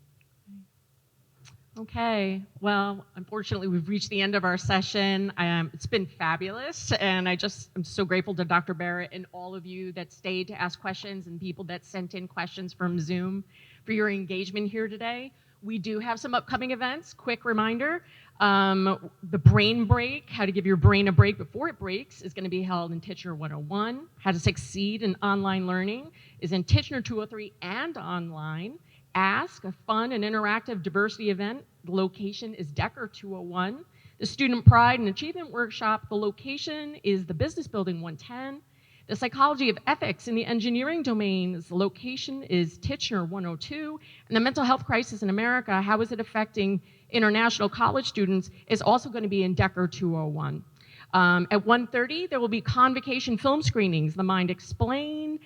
Okay, well, unfortunately, we've reached the end of our session. It's been fabulous, and I'm so grateful to Dr. Barrett and all of you that stayed to ask questions and people that sent in questions from Zoom for your engagement here today. We do have some upcoming events. Quick reminder, the brain break, how to give your brain a break before it breaks, is going to be held in Tichenor 101. How to succeed in online learning is in Tichenor 203 and online. Ask, a fun and interactive diversity event. The location is Decker 201. The Student Pride and Achievement Workshop, the location is the Business Building 110. The Psychology of Ethics in the Engineering Domains, the location is Tichenor 102. And the Mental Health Crisis in America, how is it affecting international college students, is also going to be in Decker 201. At 1:30, there will be Convocation film screenings, The Mind Explained,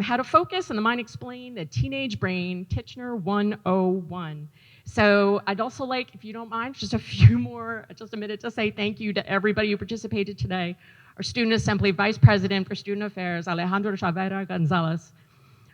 How to Focus and The Mind Explained, The Teenage Brain, Tichenor 101. So I'd also like, if you don't mind, just a minute to say thank you to everybody who participated today. Our Student Assembly Vice President for Student Affairs, Alejandro Chavera Gonzalez.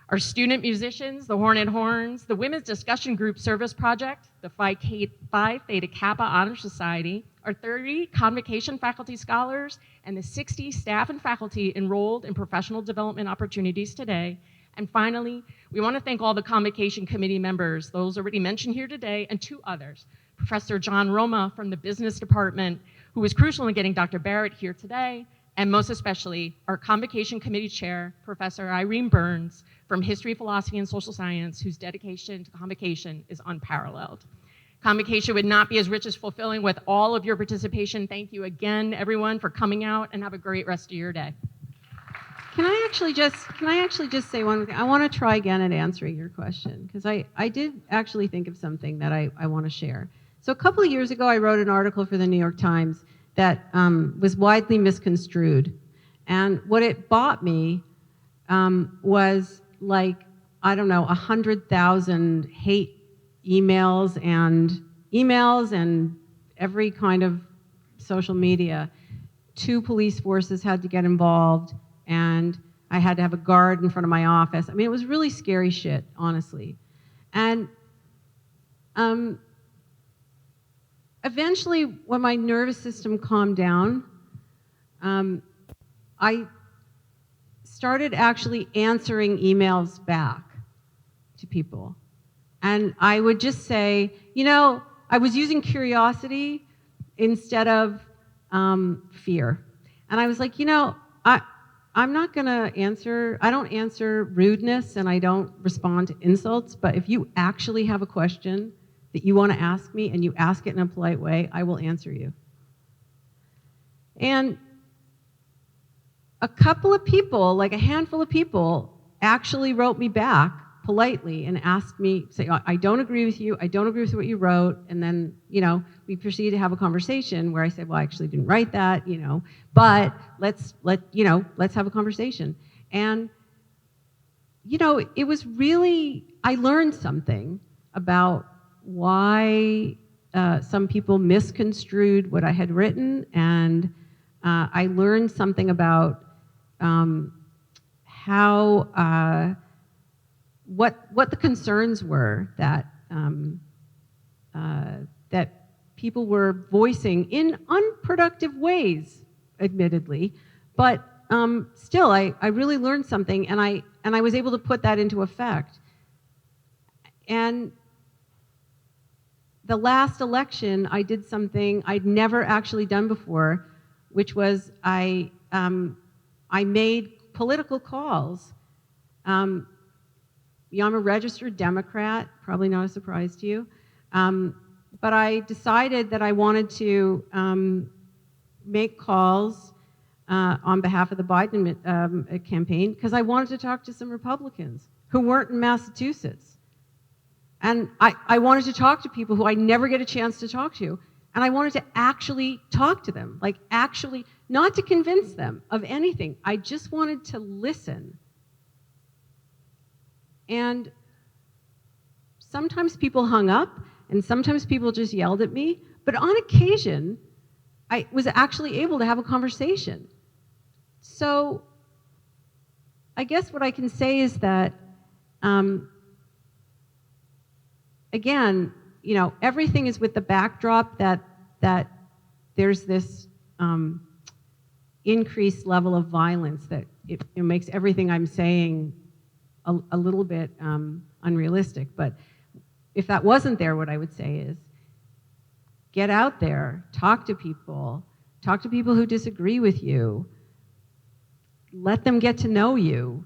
Our student musicians, the Hornet Horns, the Women's Discussion Group Service Project, the Phi Theta Kappa Honor Society, our 30 Convocation faculty scholars, and the 60 staff and faculty enrolled in professional development opportunities today. And finally, we want to thank all the Convocation Committee members, those already mentioned here today, and two others. Professor John Roma from the Business Department, who was crucial in getting Dr. Barrett here today, and most especially our Convocation Committee Chair, Professor Irene Burns, from History, Philosophy, and Social Science, whose dedication to Convocation is unparalleled. Convocation would not be as rich as fulfilling with all of your participation. Thank you again, everyone, for coming out, and have a great rest of your day. Can I actually just say one thing? I want to try again at answering your question, because I did actually think of something that I want to share. So a couple of years ago, I wrote an article for the New York Times that was widely misconstrued. And what it bought me was, like, I don't know, 100,000 hate emails and every kind of social media. 2 police forces had to get involved, and I had to have a guard in front of my office. I mean, it was really scary shit, honestly. And eventually, when my nervous system calmed down, I started actually answering emails back to people. And I would just say, you know, I was using curiosity instead of fear. And I was like, you know, I'm not going to answer, I don't answer rudeness and I don't respond to insults, but if you actually have a question that you want to ask me and you ask it in a polite way, I will answer you. And a couple of people, like a handful of people, actually wrote me back politely and asked me, say, I don't agree with you, I don't agree with what you wrote, and then, you know, we proceeded to have a conversation where I said, well, I actually didn't write that, you know, but let's have a conversation. And, you know, it was really, I learned something about why some people misconstrued what I had written, and I learned something about how what the concerns were that that people were voicing in unproductive ways, admittedly, but still, I really learned something, and I was able to put that into effect. And the last election, I did something I'd never actually done before, which was I made political calls. I'm a registered Democrat, probably not a surprise to you, but I decided that I wanted to make calls on behalf of the Biden campaign because I wanted to talk to some Republicans who weren't in Massachusetts. And I wanted to talk to people who I never get a chance to talk to. And I wanted to actually talk to them, like actually, not to convince them of anything. I just wanted to listen. And sometimes people hung up, and sometimes people just yelled at me, But on occasion, I was actually able to have a conversation. So I guess what I can say is that, again, you know, everything is with the backdrop that there's this increased level of violence that it makes everything I'm saying a little bit unrealistic. But if that wasn't there, what I would say is get out there, talk to people who disagree with you, let them get to know you,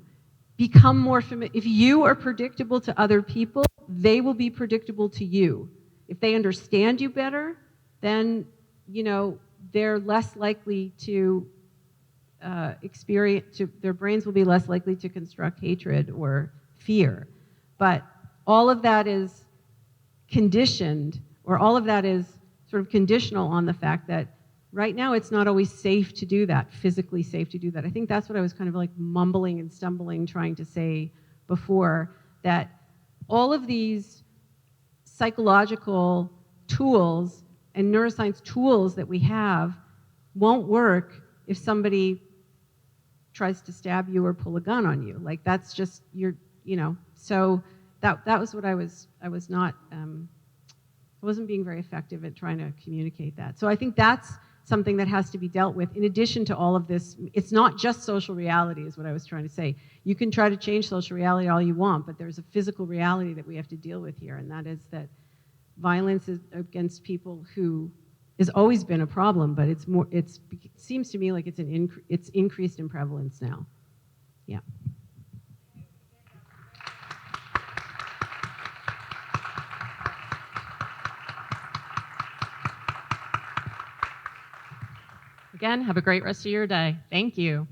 become more familiar. If you are predictable to other people, they will be predictable to you. If they understand you better, then, you know, they're less likely to their brains will be less likely to construct hatred or fear. But all of that is conditioned, or all of that is sort of conditional on the fact that right now it's not always safe to do that, physically safe to do that. I think that's what I was kind of like mumbling and stumbling trying to say before, that all of these psychological tools and neuroscience tools that we have won't work if somebody tries to stab you or pull a gun on you. Like, that's just, you know, so that was what I wasn't being very effective at trying to communicate that. So I think that's something that has to be dealt with in addition to all of this. It's not just social reality is what I was trying to say. You can try to change social reality all you want, but there's a physical reality that we have to deal with here, and that is that violence against people who has always been a problem, but it seems to me like it's increased in prevalence now. Yeah. Again, have a great rest of your day. Thank you.